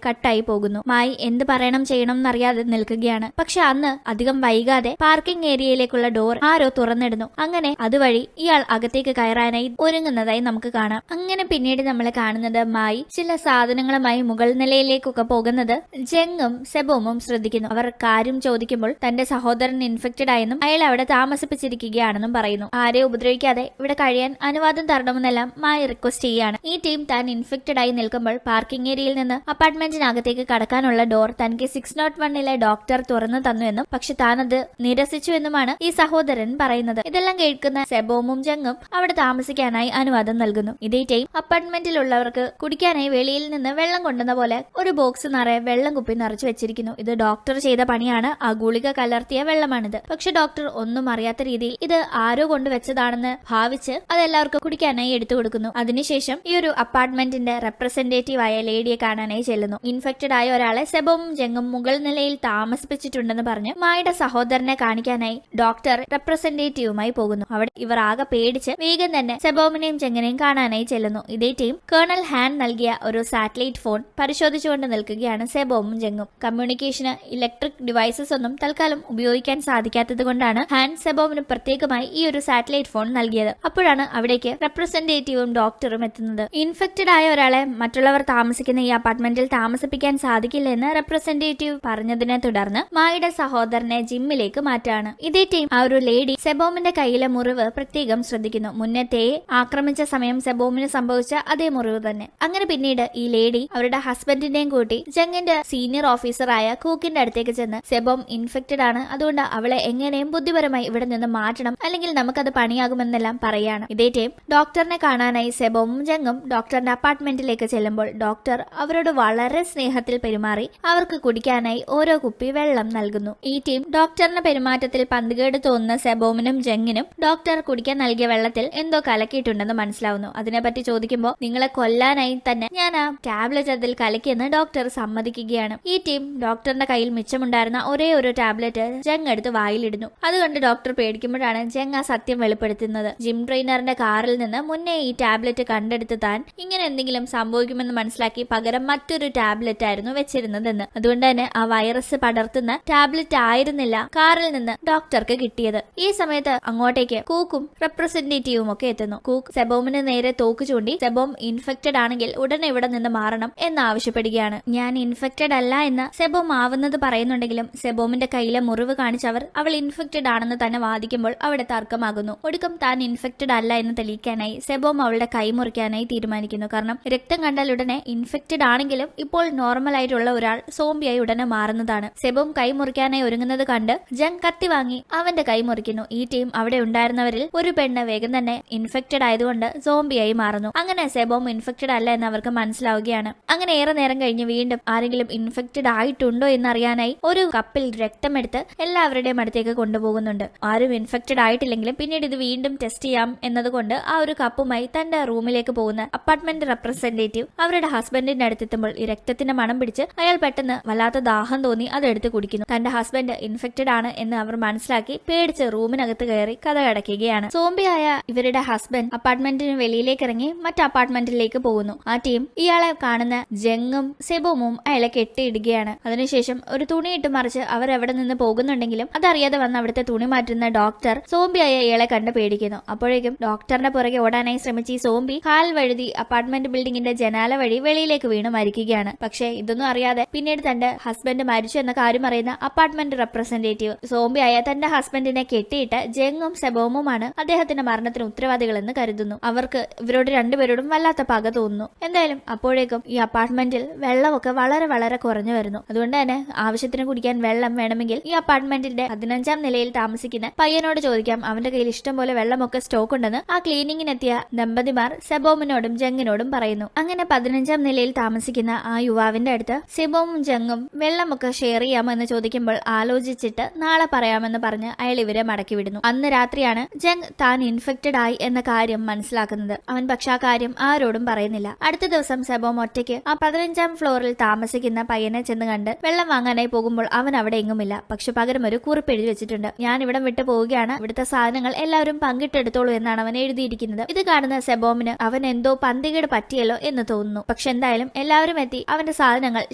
കട്ടായി പോകുന്നു. മായി എന്ത് ചെയ്യണം എന്നറിയാതെ നിൽക്കുകയാണ്. പക്ഷെ അന്ന് അധികം വൈകാതെ പാർക്കിംഗ് ഏരിയയിലേക്കുള്ള ഡോർ ആരോ തുറന്നിടുന്നു. അങ്ങനെ അതുവഴി ഇയാൾ അകത്തേക്ക് കയറാനായി ഒരുങ്ങുന്നതായി നമുക്ക് കാണാം. അങ്ങനെ പിന്നീട് നമ്മൾ കാണുന്നത് മായി ചില സാധനങ്ങളുമായി മുകൾ നിലയിലേക്കൊക്കെ പോകുന്നത് ജങ്ങും സെബോമും ശ്രദ്ധിക്കുന്നു. അവർ കാര്യം ചോദിക്കുമ്പോൾ തന്റെ സഹോദരൻ ഇൻഫെക്റ്റഡ് ആയെന്നും അയാൾ അവിടെ താമസിപ്പിച്ചിരിക്കുകയാണെന്നും പറയുന്നു. ആരെ ഉപദ്രവിക്കാതെ ഇവിടെ കഴിയാൻ അനുവാദം തരണമെന്നെല്ലാം മായി റിക്വസ്റ്റ് ചെയ്യുകയാണ്. ഈ ടീം താൻ ഇൻഫെക്റ്റഡ് ആയി നിൽക്കുമ്പോൾ പാർക്കിംഗ് ഏരിയയിൽ നിന്ന് അപ്പാർട്ട്മെന്റിനകത്തേക്ക് കടക്കാനുള്ള ഡോർ തനിക്ക് 601 ഡോക്ടർ തുറന്നു തന്നുവെന്നും പക്ഷെ താൻ അത് നിരസിച്ചു എന്നുമാണ് ഈ സഹോദരൻ പറയുന്നത്. ഇതെല്ലാം കേൾക്കുന്ന സെബോമും ജങ്ങും അവിടെ താമസിക്കാനായി അനുവാദം നൽകുന്നു. ഇതേ ടൈം അപ്പാർട്ട്മെന്റിലുള്ളവർക്ക് കുടിക്കാനായി വെളിയിൽ നിന്ന് വെള്ളം കൊണ്ടുവന്ന പോലെ ഒരു ബോക്സ് നിറയെ വെള്ളം കുപ്പി നിറച്ചു വെച്ചിരിക്കുന്നു. ഇത് ഡോക്ടർ ചെയ്ത പണിയാണ്. ആ ഗുളിക കലർത്തിയ വെള്ളമാണിത്. പക്ഷെ ഡോക്ടർ ഒന്നും അറിയാത്ത രീതിയിൽ ഇത് ആരോ കൊണ്ടുവച്ചതാണെന്ന് ഭാവിച്ച് അതെല്ലാവർക്കും കുടിക്കാനായി എടുത്തു കൊടുക്കുന്നു. അതിനുശേഷം ഈ ഒരു അപ്പാർട്ട്മെന്റിന്റെ റെപ്രസെന്റേറ്റീവ് ആയ ലേഡിയെ കാണാനായി ചെല്ലുന്നു. ഇൻഫെക്റ്റഡ് ആയ ഒരാളെ സെബോമും ജങ്ങും മുകൾ നിലയിൽ താമസിപ്പിച്ചിട്ടുണ്ടെന്ന് പറഞ്ഞ് മായുടെ സഹോദരനെ കാണിക്കാനായി ഡോക്ടർ റെപ്രസെന്റേറ്റീവുമായി പോകുന്നു. അവിടെ ഇവർ ആകെ പേടിച്ച് വേഗം തന്നെ സെബോമിനെയും ജങ്ങിനെയും കാണാനായി ചെല്ലുന്നു. ഇതേ ടീം കേണൽ ഹാൻ നൽകിയ ഒരു സാറ്റലൈറ്റ് ഫോൺ പരിശോധിച്ചുകൊണ്ട് നിൽക്കുകയാണ് സെബോമും ജങ്ങും. കമ്മ്യൂണിക്കേഷന് ഇലക്ട്രിക് ഡിവൈസസ് ഒന്നും തൽക്കാലം ഉപയോഗിക്കാൻ സാധിക്കാത്തത് കൊണ്ടാണ് ഹാൻ സെബോമിന് പ്രത്യേകമായി ഈ ഒരു സാറ്റലൈറ്റ് ഫോൺ നൽകിയത്. അപ്പോഴാണ് അവിടേക്ക് റെപ്രസെന്റേറ്റീവും ഡോക്ടറും എത്തുന്നത്. ഇൻഫെക്റ്റഡ് ആയ ഒരാളെ മറ്റുള്ളവർ താമസിക്കുന്ന ഈ അപ്പാർട്ട്മെന്റിൽ താമസിപ്പിക്കാൻ സാധിക്കില്ല എന്ന് റെപ്രസെന്റേറ്റീവ് പറഞ്ഞതിനെ തുടർന്ന് മായുടെ സഹോദരനെ ജിമ്മിലേക്ക് മാറ്റാണ്. ഇതേ ടീം ആ ഒരു ലേഡി സെബോമിന്റെ കയ്യിലെ മുറിവ് പ്രത്യേകം ശ്രദ്ധിക്കുന്നു. മുന്നത്തെ ആക്രമിച്ച സമയം സെബോമിന് സംഭവിച്ച അതേ മുറിവ് തന്നെ. അങ്ങനെ പിന്നീട് ഈ ലേഡി അവരുടെ ഹസ്ബൻഡിന്റെയും കൂട്ടി ജങ്ങിന്റെ സീനിയർ ഓഫീസറായ കൂക്കിന്റെ അടുത്തേക്ക് ചെന്ന് സെബോം ഇൻഫെക്റ്റഡ് ആണ്, അതുകൊണ്ട് അവളെ എങ്ങനെയും ബുദ്ധിപരമായി ഇവിടെ നിന്ന് മാറ്റണം, അല്ലെങ്കിൽ നമുക്കത് പണിയാകുമെന്നെല്ലാം പറയാണ്. ഇതേ ടൈം ഡോക്ടറിനെ കാണാനായി സെബോമും ജങ്ങും ഡോക്ടറിന്റെ അപ്പാർട്ട്മെന്റിലേക്ക് ചെല്ലുമ്പോൾ ഡോക്ടർ അവരോട് വളരെ സ്നേഹത്തിൽ പെരുമാറി അവർക്ക് കുടിക്കാനായി ഓരോ കുപ്പി വെള്ളം നൽകുന്നു. ഈ ടീം ഡോക്ടറിന്റെ പെരുമാറ്റത്തിൽ പന്തുകേട് തോന്നുന്ന സെബോമിനും ജങ്ങിനും ഡോക്ടർ കുടിക്കാൻ നൽകിയ വെള്ളത്തിൽ എന്തോ കലക്കിയിട്ടുണ്ടെന്ന് മനസ്സിലാവുന്നു. അതിനെപ്പറ്റി ചോദിക്കുമ്പോൾ നിങ്ങളെ കൊല്ലാനായി തന്നെ ഞാൻ ആ ടാബ്ലറ്റ് അതിൽ കലക്കിയെന്ന് ഡോക്ടർ സമ്മതിക്കുകയാണ്. ഈ ടീം ഡോക്ടറിന്റെ കയ്യിൽ മിച്ചമുണ്ടായിരുന്ന ഒരേ ഒരു ടാബ്ലറ്റ് ജങ് എടുത്ത് വായിലിടുന്നു. അതുകൊണ്ട് ഡോക്ടർ പേടിക്കുമ്പോഴാണ് ജങ് ആ സത്യം വെളിപ്പെടുത്തുന്നത്. ജിം ട്രെയിനറിന്റെ കാറിൽ നിന്ന് മുന്നേ ഈ ടാബ്ലറ്റ് കണ്ടെടുത്ത് താൻ ഇങ്ങനെ എന്തെങ്കിലും സംഭവിക്കുമെന്ന് മനസ്സിലാക്കി പകരം മറ്റൊരു ടാബ്ലറ്റ് ആയിരുന്നു വെച്ചിരുന്നതെന്ന്. അതുകൊണ്ട് തന്നെ ആ വൈറസ് പടർത്തുന്ന ടാബ്ലറ്റ് ആയിരുന്നില്ല കാറിൽ നിന്ന് ഡോക്ടർക്ക് കിട്ടിയത്. ഈ സമയത്ത് അങ്ങോട്ടേക്ക് കൂക്കും റെപ്രസെന്റേറ്റീവും ഒക്കെ എത്തുന്നു. കൂക്ക് സെബോമിന് നേരെ തോക്ക് ചൂണ്ടി സെബോം ഇൻഫെക്റ്റഡ് ആണെങ്കിൽ ഉടനെ ഇവിടെ നിന്ന് മാറണം എന്ന് ആവശ്യപ്പെടുകയാണ്. ഞാൻ ഇൻഫെക്റ്റഡ് അല്ല എന്ന് സെബോം ആവുന്നത് പറയുന്നുണ്ടെങ്കിലും സെബോമിന്റെ കയ്യിലെ മുറിവ് കാണിച്ചവർ അവൾ ഇൻഫെക്റ്റഡ് ആണെന്ന് തന്നെ വാദിക്കുമ്പോൾ അവിടെ തർക്കമാകുന്നു. ഒടുക്കം താൻ ഇൻഫെക്റ്റഡ് അല്ല എന്ന് തെളിയിക്കാനായി സെബോം അവളുടെ കൈ മുറിക്കാനായി തീരുമാനിക്കുന്നു. കാരണം രക്തം കണ്ടാൽ ഉടനെ ഇൻഫെക്റ്റഡ് ആണെങ്കിലും ഇപ്പോൾ നോർമൽ ആയിട്ടുള്ള ഒരാൾ സോംബിയായി ഉടനെ മാറുന്നതാണ്. സെബോം കൈ മുറിക്കാനായി ഒരുങ്ങുന്നത് കണ്ട് ജങ് കത്തി വാങ്ങി അവന്റെ കൈ മുറിക്കുന്നു. ഈ ടീം അവിടെ ഉണ്ടായിരുന്നവരിൽ ഒരു പെണ്ണ് വേഗം തന്നെ ഇൻഫെക്റ്റഡ് ആയതുകൊണ്ട് സോംബിയായി മാറുന്നു. അങ്ങനെ സെബോം ഇൻഫെക്റ്റഡ് അല്ല എന്ന് അവർക്ക് മനസ്സിലാവുകയാണ്. അങ്ങനെ ഏറെ നേരം കഴിഞ്ഞ് വീണ്ടും ആരെങ്കിലും ഇൻഫെക്റ്റഡ് ആയിട്ടുണ്ടോ എന്നറിയാനായി ഒരു കപ്പിൽ രക്തമെടുത്ത് എല്ലാവരുടെയും അടുത്തേക്ക് കൊണ്ടുപോകുന്നുണ്ട്. ആരും ഇൻഫെക്റ്റഡ് ആയിട്ടില്ലെങ്കിലും പിന്നീട് ഇത് വീണ്ടും ടെസ്റ്റ് ചെയ്യാം എന്നതുകൊണ്ട് ആ ഒരു കപ്പുമായി തന്റെ റൂമിലേക്ക് പോകുന്ന അപ്പാർട്ട്മെന്റ് റെപ്രസെന്റേറ്റീവ് അവരുടെ ഹസ്ബൻഡിന്റെ അടുത്തെത്തുമ്പോൾ ഈ രക്തത്തിന്റെ മണം പിടിച്ച് അയാൾ പെട്ടെന്ന് വല്ലാത്ത ദാഹം തോന്നി അതെടുത്ത് കുടിക്കുന്നു. തന്റെ ഹസ്ബൻഡ് ഇൻഫെക്റ്റഡ് ആണ് എന്ന് അവർ മനസ്സിലാക്കി പേടിച്ച് റൂമിനകത്ത് കയറി കഥ അടയ്ക്കുകയാണ്. സോംബിയായ ഇവരുടെ ഹസ്ബൻഡ് അപ്പാർട്ട്മെന്റിന് വെളിയിലേക്ക് ഇറങ്ങി മറ്റ് അപ്പാർട്ട്മെന്റിലേക്ക് പോകുന്നു. ആ ടീം ഇയാളെ കാണുന്ന ജങ്ങും സെബോമും അയാളെ കെട്ടിയിടുകയാണ്. അതിനുശേഷം ഒരു തുണിയിട്ട് മറിച്ച് അവർ എവിടെ നിന്ന് പോകുന്നുണ്ടെങ്കിലും അതറിയാതെ വന്ന് അവിടുത്തെ തുണി മാറ്റുന്ന ഡോക്ടർ സോംബിയായ ഇയാളെ കണ്ട് പേടിക്കുന്നു. അപ്പോഴേക്കും ഡോക്ടറിന്റെ പുറകെ ഓടാനായി ശ്രമിച്ച ഈ സോംബി കാൽ വഴുതി അപ്പാർട്ട്മെന്റ് ബിൽഡിംഗിന്റെ ജനാല വഴി വെളിയിലേക്ക് വീണ് മരിക്കുകയാണ്. പക്ഷേ ഇതൊന്നും അറിയാതെ പിന്നീട് തന്റെ ഹസ്ബൻഡ് മരിച്ചു എന്ന കാര്യം അറിയുന്ന അപ്പാർട്ട്മെന്റ് റെപ്രസെന്റേറ്റീവ് സോംബിയായ തന്റെ ഹസ്ബൻഡിനെ കെട്ടിയിട്ട് ജങ്ങും സെബോമുമാണ് അദ്ദേഹത്തിന്റെ മരണത്തിന് ഉത്തരവാദികളെന്ന് കരുതുന്നു. അവർക്ക് ഇവരോട് രണ്ടുപേരോടും വല്ലാത്ത പക തോന്നുന്നു. എന്തായാലും അപ്പോഴേക്കും ഈ അപ്പാർട്ട്മെന്റിൽ വെള്ളമൊക്കെ വളരെ വളരെ കുറഞ്ഞു വരുന്നു. അതുകൊണ്ട് തന്നെ ആവശ്യത്തിന് കുടിക്കാൻ വെള്ളം വേണമെങ്കിൽ ഈ അപ്പാർട്ട്മെന്റിന്റെ 15 15-ാം നിലയിൽ താമസിക്കുന്ന പയ്യനോട് ചോദിക്കാം. അവന്റെ കയ്യിൽ ഇഷ്ടം പോലെ വെള്ളമൊക്കെ സ്റ്റോക്ക് ഉണ്ടെന്ന് ആ ക്ലീനിങ്ങിനെത്തിയ ദമ്പതിമാർ സെബോമിനോടും ജങ്ങിനോടും പറയുന്നു. അങ്ങനെ 15-ാം നിലയിൽ താമസിക്കുന്ന ആ യുവാവിന്റെ അടുത്ത് സെബോമും ജങ്ങും വെള്ളമൊക്കെ ഷെയർ ചെയ്യാമോ എന്ന് ചോദിക്കുമ്പോൾ ആലോചിച്ചിട്ട് നാളെ പറയാമെന്ന് പറഞ്ഞ് അയാൾ ഇവരെ മടക്കി വിടുന്നു. അന്ന് രാത്രിയാണ് ജങ് താൻ ഇൻഫെക്റ്റഡ് ആയി എന്ന കാര്യം മനസ്സിലാക്കുന്നത്. അവൻ പക്ഷെ ആ കാര്യം ആരോടും പറയുന്നില്ല. അടുത്ത ദിവസം സെബോം ഒറ്റയ്ക്ക് ആ 15-ാം ഫ്ലോറിൽ താമസിക്കുന്ന പയ്യനെ ചെന്ന് കണ്ട് വെള്ളം വാങ്ങാനായി പോകുമ്പോൾ അവൻ അവിടെ എങ്ങുമില്ല. പക്ഷെ പകരം ഒരു കുറിപ്പ് എഴുതി വെച്ചിട്ടുണ്ട്. ഞാൻ ഇവിടം വിട്ടു പോവുകയാണ്, ഇവിടുത്തെ സാധനങ്ങൾ എല്ലാവരും പങ്കിട്ടെടുത്തോളൂ എന്നാണ് അവൻ എഴുതിയിരിക്കുന്നത്. ഇത് കാണുന്ന സെബോമിന് അവൻ എന്തോ പന്തികേട് പറ്റിയല്ലോ എന്ന് തോന്നുന്നു. പക്ഷെ എന്തായാലും എല്ലാവരും എത്തി അവന്റെ സാധനങ്ങൾ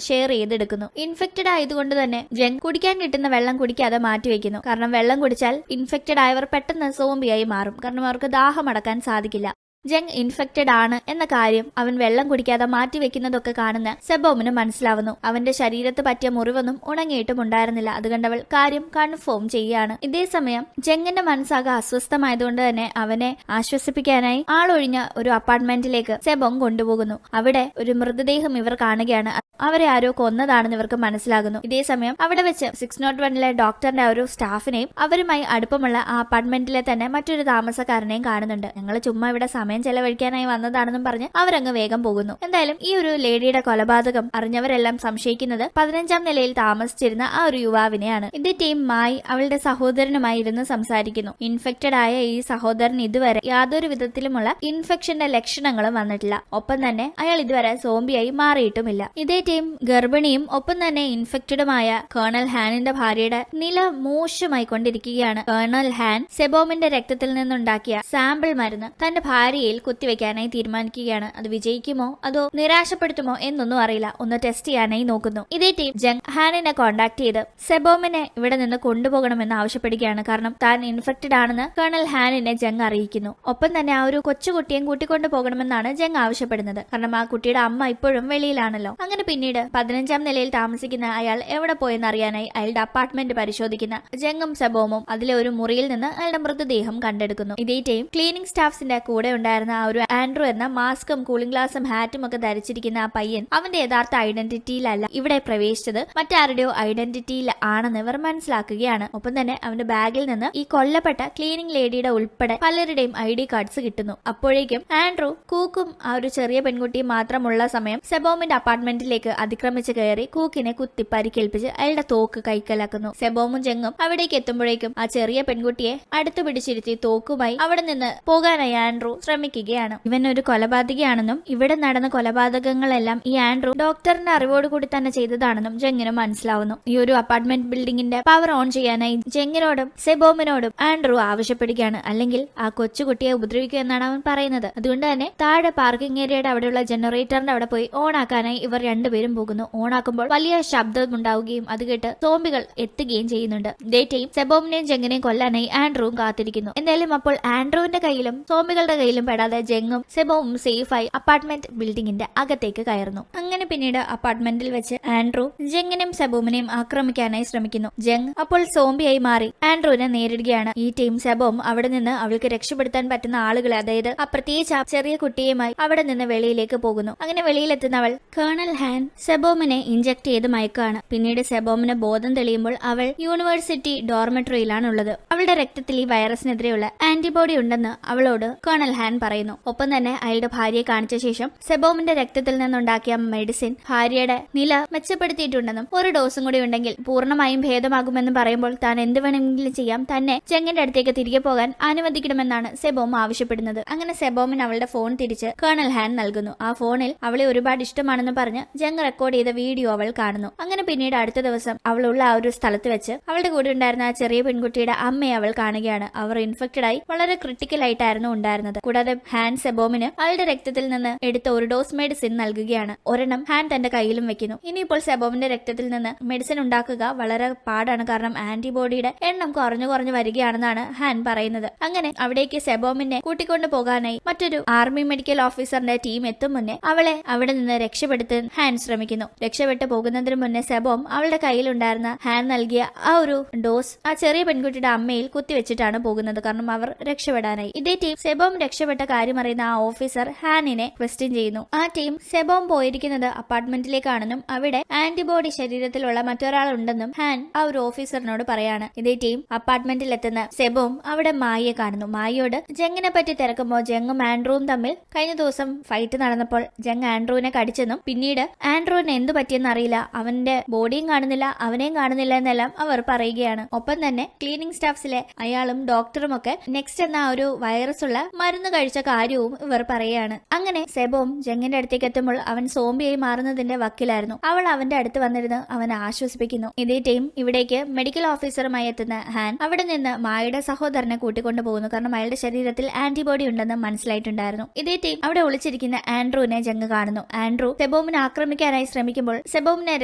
ഷെയർ ചെയ്തെടുക്കുന്നു. ഇൻഫെക്റ്റഡ് ആയതുകൊണ്ട് തന്നെ ജങ് കുടിക്കാൻ കിട്ടുന്ന വെള്ളം കുടിക്കാതെ മാറ്റിവെക്കുന്നു. കാരണം വെള്ളം കുടിച്ചാൽ ഇൻഫെക്റ്റഡ് ആയവർ പെട്ടെന്ന് സോംബിയായി മാറും. കാരണം അവർക്ക് ദാഹം അടക്കാൻ സാധിക്കില്ല. ജങ് ഇൻഫെക്റ്റഡ് ആണ് എന്ന കാര്യം അവൻ വെള്ളം കുടിക്കാതെ മാറ്റിവെക്കുന്നതൊക്കെ കാണുന്ന സെബോമിന് മനസ്സിലാവുന്നു. അവന്റെ ശരീരത്ത് പറ്റിയ മുറിവൊന്നും ഉണങ്ങിയിട്ടും ഉണ്ടായിരുന്നില്ല. അതുകണ്ടവൾ കാര്യം കൺഫേം ചെയ്യാണ്. ഇതേസമയം ജങ്ങിന്റെ മനസ്സാകെ അസ്വസ്ഥമായതുകൊണ്ട് തന്നെ അവനെ ആശ്വസിപ്പിക്കാനായി ആളൊഴിഞ്ഞ ഒരു അപ്പാർട്ട്മെന്റിലേക്ക് സെബോം കൊണ്ടുപോകുന്നു. അവിടെ ഒരു മൃതദേഹം ഇവർ കാണുകയാണ്. അവരെ ആരോ കൊന്നതാണെന്ന് ഇവർക്ക് മനസ്സിലാകുന്നു. ഇതേസമയം അവിടെ വെച്ച് 601-ലെ ഡോക്ടറിന്റെ ഒരു സ്റ്റാഫിനെയും അവരുമായി അടുപ്പമുള്ള ആ അപ്പാർട്ട്മെന്റിലെ തന്നെ മറ്റൊരു താമസക്കാരനെയും കാണുന്നുണ്ട്. ഞങ്ങൾ ചുമ്മാ ഇവിടെ സമയം ചെലവഴിക്കാനായി വന്നതാണെന്നും പറഞ്ഞ് അവരങ്ങ് വേഗം പോകുന്നു. എന്തായാലും ഈ ഒരു ലേഡിയുടെ കൊലപാതകം അറിഞ്ഞവരെല്ലാം സംശയിക്കുന്നത് 15-ാം നിലയിൽ താമസിച്ചിരുന്ന ആ ഒരു യുവാവിനെയാണ്. ഇതേ ടീം മായി അവളുടെ സഹോദരനുമായി ഇരുന്ന് സംസാരിക്കുന്നു. ഇൻഫെക്റ്റഡ് ആയ ഈ സഹോദരൻ ഇതുവരെ യാതൊരു വിധത്തിലുമുള്ള ഇൻഫെക്ഷന്റെ ലക്ഷണങ്ങളും വന്നിട്ടില്ല. ഒപ്പം തന്നെ അയാൾ ഇതുവരെ സോംബിയായി മാറിയിട്ടുമില്ല. ഇതേ ടീം ഗർഭിണിയും ഒപ്പം തന്നെ ഇൻഫെക്റ്റഡുമായ കേണൽ ഹാനിന്റെ ഭാര്യയുടെ നില മോശമായി കൊണ്ടിരിക്കുകയാണ്. കേണൽ ഹാൻ സെബോമിന്റെ രക്തത്തിൽ നിന്നുണ്ടാക്കിയ സാമ്പിൾ മരുന്ന് തന്റെ ഭാര്യയിൽ കുത്തിവെക്കാനായി തീരുമാനിക്കുകയാണ്. അത് വിജയിക്കുമോ അതോ നിരാശപ്പെടുത്തുമോ എന്നൊന്നും അറിയില്ല. ഒന്ന് ടെസ്റ്റ് ചെയ്യാനായി നോക്കുന്നു. ഇതേ ടീം ജങ് ഹാനിനെ കോണ്ടാക്ട് ചെയ്ത് സെബോമിനെ ഇവിടെ നിന്ന് കൊണ്ടുപോകണമെന്ന് ആവശ്യപ്പെടുകയാണ്. കാരണം താൻ ഇൻഫെക്റ്റഡ് ആണെന്ന് കേണൽ ഹാനിനെ ജങ് അറിയിക്കുന്നു. ഒപ്പം തന്നെ ആ ഒരു കൊച്ചുകുട്ടിയെ കൂട്ടിക്കൊണ്ടു പോകണമെന്നാണ് ജങ് ആവശ്യപ്പെടുന്നത്. കാരണം ആ കുട്ടിയുടെ അമ്മ ഇപ്പോഴും വെളിയിലാണല്ലോ. അങ്ങനെ പിന്നീട് 15-ാം നിലയിൽ താമസിക്കുന്ന അയാൾ എവിടെ പോയെന്ന് അറിയാനായി അയാളുടെ അപ്പാർട്ട്മെന്റ് പരിശോധിക്കുന്ന ജങ്ങും സെബോമും അതിലെ ഒരു മുറിയിൽ നിന്ന് അയാളുടെ മൃതദേഹം കണ്ടെടുക്കുന്നു. ഇതേ ടൈം ക്ലീനിംഗ് സ്റ്റാഫ്സിന്റെ കൂടെ ഉണ്ടായിരുന്ന ആ ഒരു ആൻഡ്രൂ എന്ന മാസ്കും കൂളിംഗ് ഗ്ലാസും ഹാറ്റും ഒക്കെ ധരിച്ചിരിക്കുന്ന ആ പയ്യൻ അവന്റെ യഥാർത്ഥ ഐഡന്റിറ്റിയിലല്ല ഇവിടെ പ്രവേശിച്ചത്, മറ്റാരുടെയോ ഐഡന്റിറ്റിയിൽ ആണെന്ന് ഇവർ മനസ്സിലാക്കുകയാണ്. ഒപ്പം തന്നെ അവന്റെ ബാഗിൽ നിന്ന് ഈ കൊല്ലപ്പെട്ട ക്ലീനിംഗ് ലേഡിയുടെ ഉൾപ്പെടെ പലരുടെയും ID കാർഡ്സ് കിട്ടുന്നു. അപ്പോഴേക്കും ആൻഡ്രൂ കൂക്കും ആ ഒരു ചെറിയ പെൺകുട്ടിയും മാത്രമുള്ള സമയം സെബോമിന്റെ അപ്പാർട്ട്മെന്റിലേക്ക് അതിക്രമിച്ച് കയറി കൂക്കിനെ കുത്തി പരിക്കേൽപ്പിച്ച് അയാളുടെ തോക്ക് കൈക്കലാക്കുന്നു. സെബോമും ജങ്ങും അവിടേക്ക് എത്തുമ്പോഴേക്കും ആ ചെറിയ പെൺകുട്ടിയെ അടുത്തു പിടിച്ചിരുത്തി തോക്കുമായി അവിടെ നിന്ന് പോകാനായി ആൻഡ്രൂ ശ്രമിക്കുകയാണ്. ഇവൻ ഒരു കൊലപാതകയാണെന്നും ഇവിടെ നടന്ന കൊലപാതകങ്ങളെല്ലാം ഈ ആൻഡ്രൂ ഡോക്ടറിന്റെ അറിവോടുകൂടി തന്നെ ചെയ്തതാണെന്നും ജങ്ങിനും മനസ്സിലാവുന്നു. ഈ ഒരു അപ്പാർട്ട്മെന്റ് ബിൽഡിംഗിന്റെ പവർ ഓൺ ചെയ്യാനായി ജങ്ങിനോടും സെബോമിനോടും ആൻഡ്രൂ ആവശ്യപ്പെടുകയാണ്. അല്ലെങ്കിൽ ആ കൊച്ചുകുട്ടിയെ ഉപദ്രവിക്കുക എന്നാണ് അവൻ പറയുന്നത്. അതുകൊണ്ട് തന്നെ താഴെ പാർക്കിംഗ് ഏരിയയുടെ അവിടെയുള്ള ജനറേറ്ററിന്റെ അവിടെ പോയി ഓൺ ആക്കാനായി ഇവർ രണ്ടുപേരും പോകുന്നു. ഓണാക്കുമ്പോൾ വലിയ ശബ്ദം ഉണ്ടാവുകയും അത് കേട്ട് സോംബികൾ എത്തുകയും ചെയ്യുന്നുണ്ട്. ഡേറ്റയും സെബോമിനെയും ജങ്ങിനെയും കൊല്ലാനായി ആൻഡ്രൂവും കാത്തിരിക്കുന്നു. എന്തായാലും അപ്പോൾ ആൻഡ്രൂവിന്റെ കയ്യിലും സോംബികളുടെ കയ്യിലും പെടാതെ ജങ്ങും സെബോമും സേഫായി അപ്പാർട്ട്മെന്റ് ബിൽഡിംഗിന്റെ അകത്തേക്ക് കയറുന്നു. അങ്ങനെ പിന്നീട് അപ്പാർട്ട്മെന്റിൽ വെച്ച് ആൻഡ്രൂ ജങ്ങിനെയും സെബോമിനെയും ആക്രമിക്കാനായി ശ്രമിക്കുന്നു. ജങ് അപ്പോൾ സോംബിയായി മാറി ആൻഡ്രൂവിനെ നേരിടുകയാണ്. ഈ ടീം സെബോം അവിടെ നിന്ന് അവൾക്ക് രക്ഷപ്പെടുത്താൻ പറ്റുന്ന ആളുകളെ, അതായത് ആ പ്രത്യേകിച്ച് ആ ചെറിയ കുട്ടിയുമായി അവിടെ നിന്ന് വെളിയിലേക്ക് പോകുന്നു. അങ്ങനെ വെളിയിലെത്തുന്നവൾ കേണൽ ഹാൻ സെബോമിനെ ഇഞ്ചക്ട് ചെയ്ത് മയക്കാണ്. പിന്നീട് സെബോമിന് ബോധം തെളിയുമ്പോൾ അവൾ യൂണിവേഴ്സിറ്റി ഡോർമെട്രിയിലാണുള്ളത്. അവളുടെ രക്തത്തിൽ ഈ വൈറസിനെതിരെയുള്ള ആന്റിബോഡി ഉണ്ടെന്ന് അവളോട് കേണൽ ഹാൻ പറയുന്നു. ഒപ്പം തന്നെ അയാളുടെ ഭാര്യയെ കാണിച്ച ശേഷം സെബോമിന്റെ രക്തത്തിൽ നിന്നുണ്ടാക്കിയ മെഡിസിൻ ഭാര്യയുടെ നില മെച്ചപ്പെടുത്തിയിട്ടുണ്ടെന്നും ഒരു ഡോസും കൂടി ഉണ്ടെങ്കിൽ പൂർണ്ണമായും ഭേദമാകുമെന്ന് പറയുമ്പോൾ താൻ എന്ത് വേണമെങ്കിലും ചെയ്യാം, തന്നെ ജങ്ങിന്റെ അടുത്തേക്ക് തിരികെ പോകാൻ അനുവദിക്കണമെന്നാണ് സെബോം ആവശ്യപ്പെടുന്നത്. അങ്ങനെ സെബോമിന് അവളുടെ ഫോൺ തിരിച്ച് കേണൽ ഹാൻ നൽകുന്നു. ആ ഫോണിൽ അവളെ ഒരുപാട് ഇഷ്ടമാണെന്ന് പറഞ്ഞ് ജങ് റെക്കോർഡ് ചെയ്ത വീഡിയോ അവൾ കാണുന്നു. അങ്ങനെ പിന്നീട് അടുത്ത ദിവസം അവളുള്ള ആ ഒരു സ്ഥലത്ത് വെച്ച് അവളുടെ കൂടെ ഉണ്ടായിരുന്ന ആ ചെറിയ പെൺകുട്ടിയുടെ അമ്മയെ അവൾ കാണുകയാണ്. അവർ ഇൻഫെക്റ്റഡ് ആയി വളരെ ക്രിട്ടിക്കൽ ആയിട്ടായിരുന്നു ഉണ്ടായിരുന്നത്. കൂടാതെ ഹാൻ സെബോമിന് അവളുടെ രക്തത്തിൽ നിന്ന് എടുത്ത ഒരു ഡോസ് മെഡിസിൻ നൽകുകയാണ്. ഒരെണ്ണം ഹാൻ തന്റെ കയ്യിലും വെക്കുന്നു. ഇനിയിപ്പോൾ സെബോമിന്റെ രക്തത്തിൽ നിന്ന് മെഡിസിൻ ഉണ്ടാക്കുക വളരെ പാടാണ്. കാരണം ആന്റിബോഡിയുടെ എണ്ണം കുറഞ്ഞു വരികയാണെന്നാണ് ഹാൻ പറയുന്നത്. അങ്ങനെ അവിടേക്ക് സെബോമിനെ കൂട്ടിക്കൊണ്ടു പോകാനായി മറ്റൊരു ആർമി മെഡിക്കൽ ഓഫീസറിന്റെ ടീം എത്തും മുന്നേ അവളെ അവിടെ നിന്ന് രക്ഷപ്പെടുത്താൻ ഹാൻ ശ്രമിക്കുന്നു. രക്ഷപ്പെട്ടു പോകുന്നതിന് മുന്നേ സെബോം അവളുടെ കയ്യിലുണ്ടായിരുന്ന ഹാൻ നൽകിയ ആ ഒരു ഡോസ് ആ ചെറിയ പെൺകുട്ടിയുടെ അമ്മയിൽ കുത്തിവെച്ചിട്ടാണ് പോകുന്നത്. കാരണം അവർ രക്ഷപ്പെടാനായി. ഇതേ ടീം സെബോം രക്ഷപ്പെട്ട രക്ഷപ്പെട്ട കാര്യം അറിയുന്ന ആ ഓഫീസർ ഹാനിനെ ക്വസ്റ്റ്യൻ ചെയ്യുന്നു. ആ ടീം സെബോം പോയിരിക്കുന്നത് അപ്പാർട്ട്മെന്റിലേക്കാണെന്നും അവിടെ ആന്റിബോഡി ശരീരത്തിലുള്ള മറ്റൊരാളുണ്ടെന്നും ഹാൻ ആ ഒരു ഓഫീസറിനോട് പറയാണ്. ഇതേ ടീം അപ്പാർട്ട്മെന്റിൽ എത്തുന്ന സെബോം അവിടെ മായയെ കാണുന്നു. മായയോട് ജങ്ങിനെ പറ്റി തിരക്കുമ്പോൾ ജങ്ങും ആൻഡ്രൂവും തമ്മിൽ കഴിഞ്ഞ ദിവസം ഫൈറ്റ് നടന്നപ്പോൾ ജങ് ആൻഡ്രൂവിനെ കടിച്ചെന്നും പിന്നീട് ആൻഡ്രൂവിന് എന്തു പറ്റിയെന്ന് അറിയില്ല, അവന്റെ ബോഡിയും കാണുന്നില്ല അവനെയും കാണുന്നില്ല എന്നെല്ലാം അവർ പറയുകയാണ്. ഒപ്പം തന്നെ ക്ലീനിങ് സ്റ്റാഫ്സിലെ അയാളും ഡോക്ടറും ഒക്കെ നെക്സ്റ്റ് എന്ന ഒരു വൈറസ് ഉള്ള മരുന്ന് കഴിച്ച കാര്യവും ഇവർ പറയുകയാണ്. അങ്ങനെ സെബോം ജങ്ങിന്റെ അടുത്തേക്ക് എത്തുമ്പോൾ അവൻ സോംബിയായി മാറുന്നതിന്റെ വക്കിലായിരുന്നു. അവൾ അവന്റെ അടുത്ത് വന്നിരുന്ന് അവനെ ആശ്വസിപ്പിക്കുന്നു. ഇതേ ടീം ഇവിടേക്ക് മെഡിക്കൽ ഓഫീസറുമായി എത്തുന്ന ഹാൻ അവിടെ നിന്ന് മായയുടെ സഹോദരനെ കൂട്ടിക്കൊണ്ടു പോകുന്നു. കാരണം അയാളുടെ ശരീരത്തിൽ ആന്റിബോഡി ഉണ്ടെന്ന് മനസ്സിലായിട്ടുണ്ടായിരുന്നു. ഇതേ ടീം അവിടെ ഒളിച്ചിരിക്കുന്ന ആൻഡ്രൂവിനെ ജങ് കാണുന്നു. ആൻഡ്രൂ സെബോമിനെ ആക്രമിക്കാനായി ശ്രമിക്കുമ്പോൾ സെബോമിനെ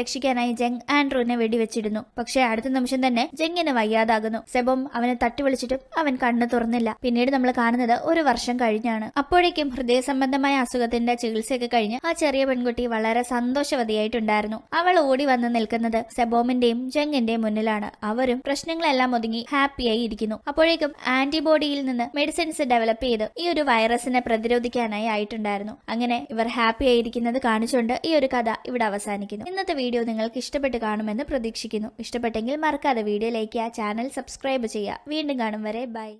രക്ഷിക്കാനായി ജങ് ആൻഡ്രൂവിനെ വെടിവെച്ചിരുന്നു. പക്ഷേ അടുത്ത നിമിഷം തന്നെ ജങ്ങിന് വയ്യാതാകുന്നു. സെബോം അവനെ തട്ടി വിളിച്ചിട്ടും അവൻ കണ്ണു തുറന്നില്ല. പിന്നീട് നമ്മൾ കാണുന്നത് ഒരു വർഷം കഴിഞ്ഞാണ്. അപ്പോഴേക്കും ഹൃദയ സംബന്ധമായ അസുഖത്തിന്റെ ചികിത്സയൊക്കെ കഴിഞ്ഞ് ആ ചെറിയ പെൺകുട്ടി വളരെ സന്തോഷവതിയായിട്ടുണ്ടായിരുന്നു. അവൾ ഓടി വന്ന് നിൽക്കുന്നത് സെബോമിന്റെയും ജങ്ങിന്റെയും മുന്നിലാണ്. അവരും പ്രശ്നങ്ങളെല്ലാം ഒതുങ്ങി ഹാപ്പിയായി ഇരിക്കുന്നു. അപ്പോഴേക്കും ആന്റിബോഡിയിൽ നിന്ന് മെഡിസിൻസ് ഡെവലപ്പ് ചെയ്ത് ഈ ഒരു വൈറസിനെ പ്രതിരോധിക്കാനായി ആയിട്ടുണ്ടായിരുന്നു. അങ്ങനെ ഇവർ ഹാപ്പി ആയിരിക്കുന്നത് കാണിച്ചുകൊണ്ട് ഈ ഒരു കഥ ഇവിടെ അവസാനിക്കുന്നു. ഇന്നത്തെ വീഡിയോ നിങ്ങൾക്ക് ഇഷ്ടപ്പെട്ട് കാണുമെന്ന് പ്രതീക്ഷിക്കുന്നു. ഇഷ്ടപ്പെട്ടെങ്കിൽ മറക്കാതെ വീഡിയോ ലൈക്ക് ചെയ്യുക, ചാനൽ സബ്സ്ക്രൈബ് ചെയ്യുക. വീണ്ടും കാണും വരെ ബൈ.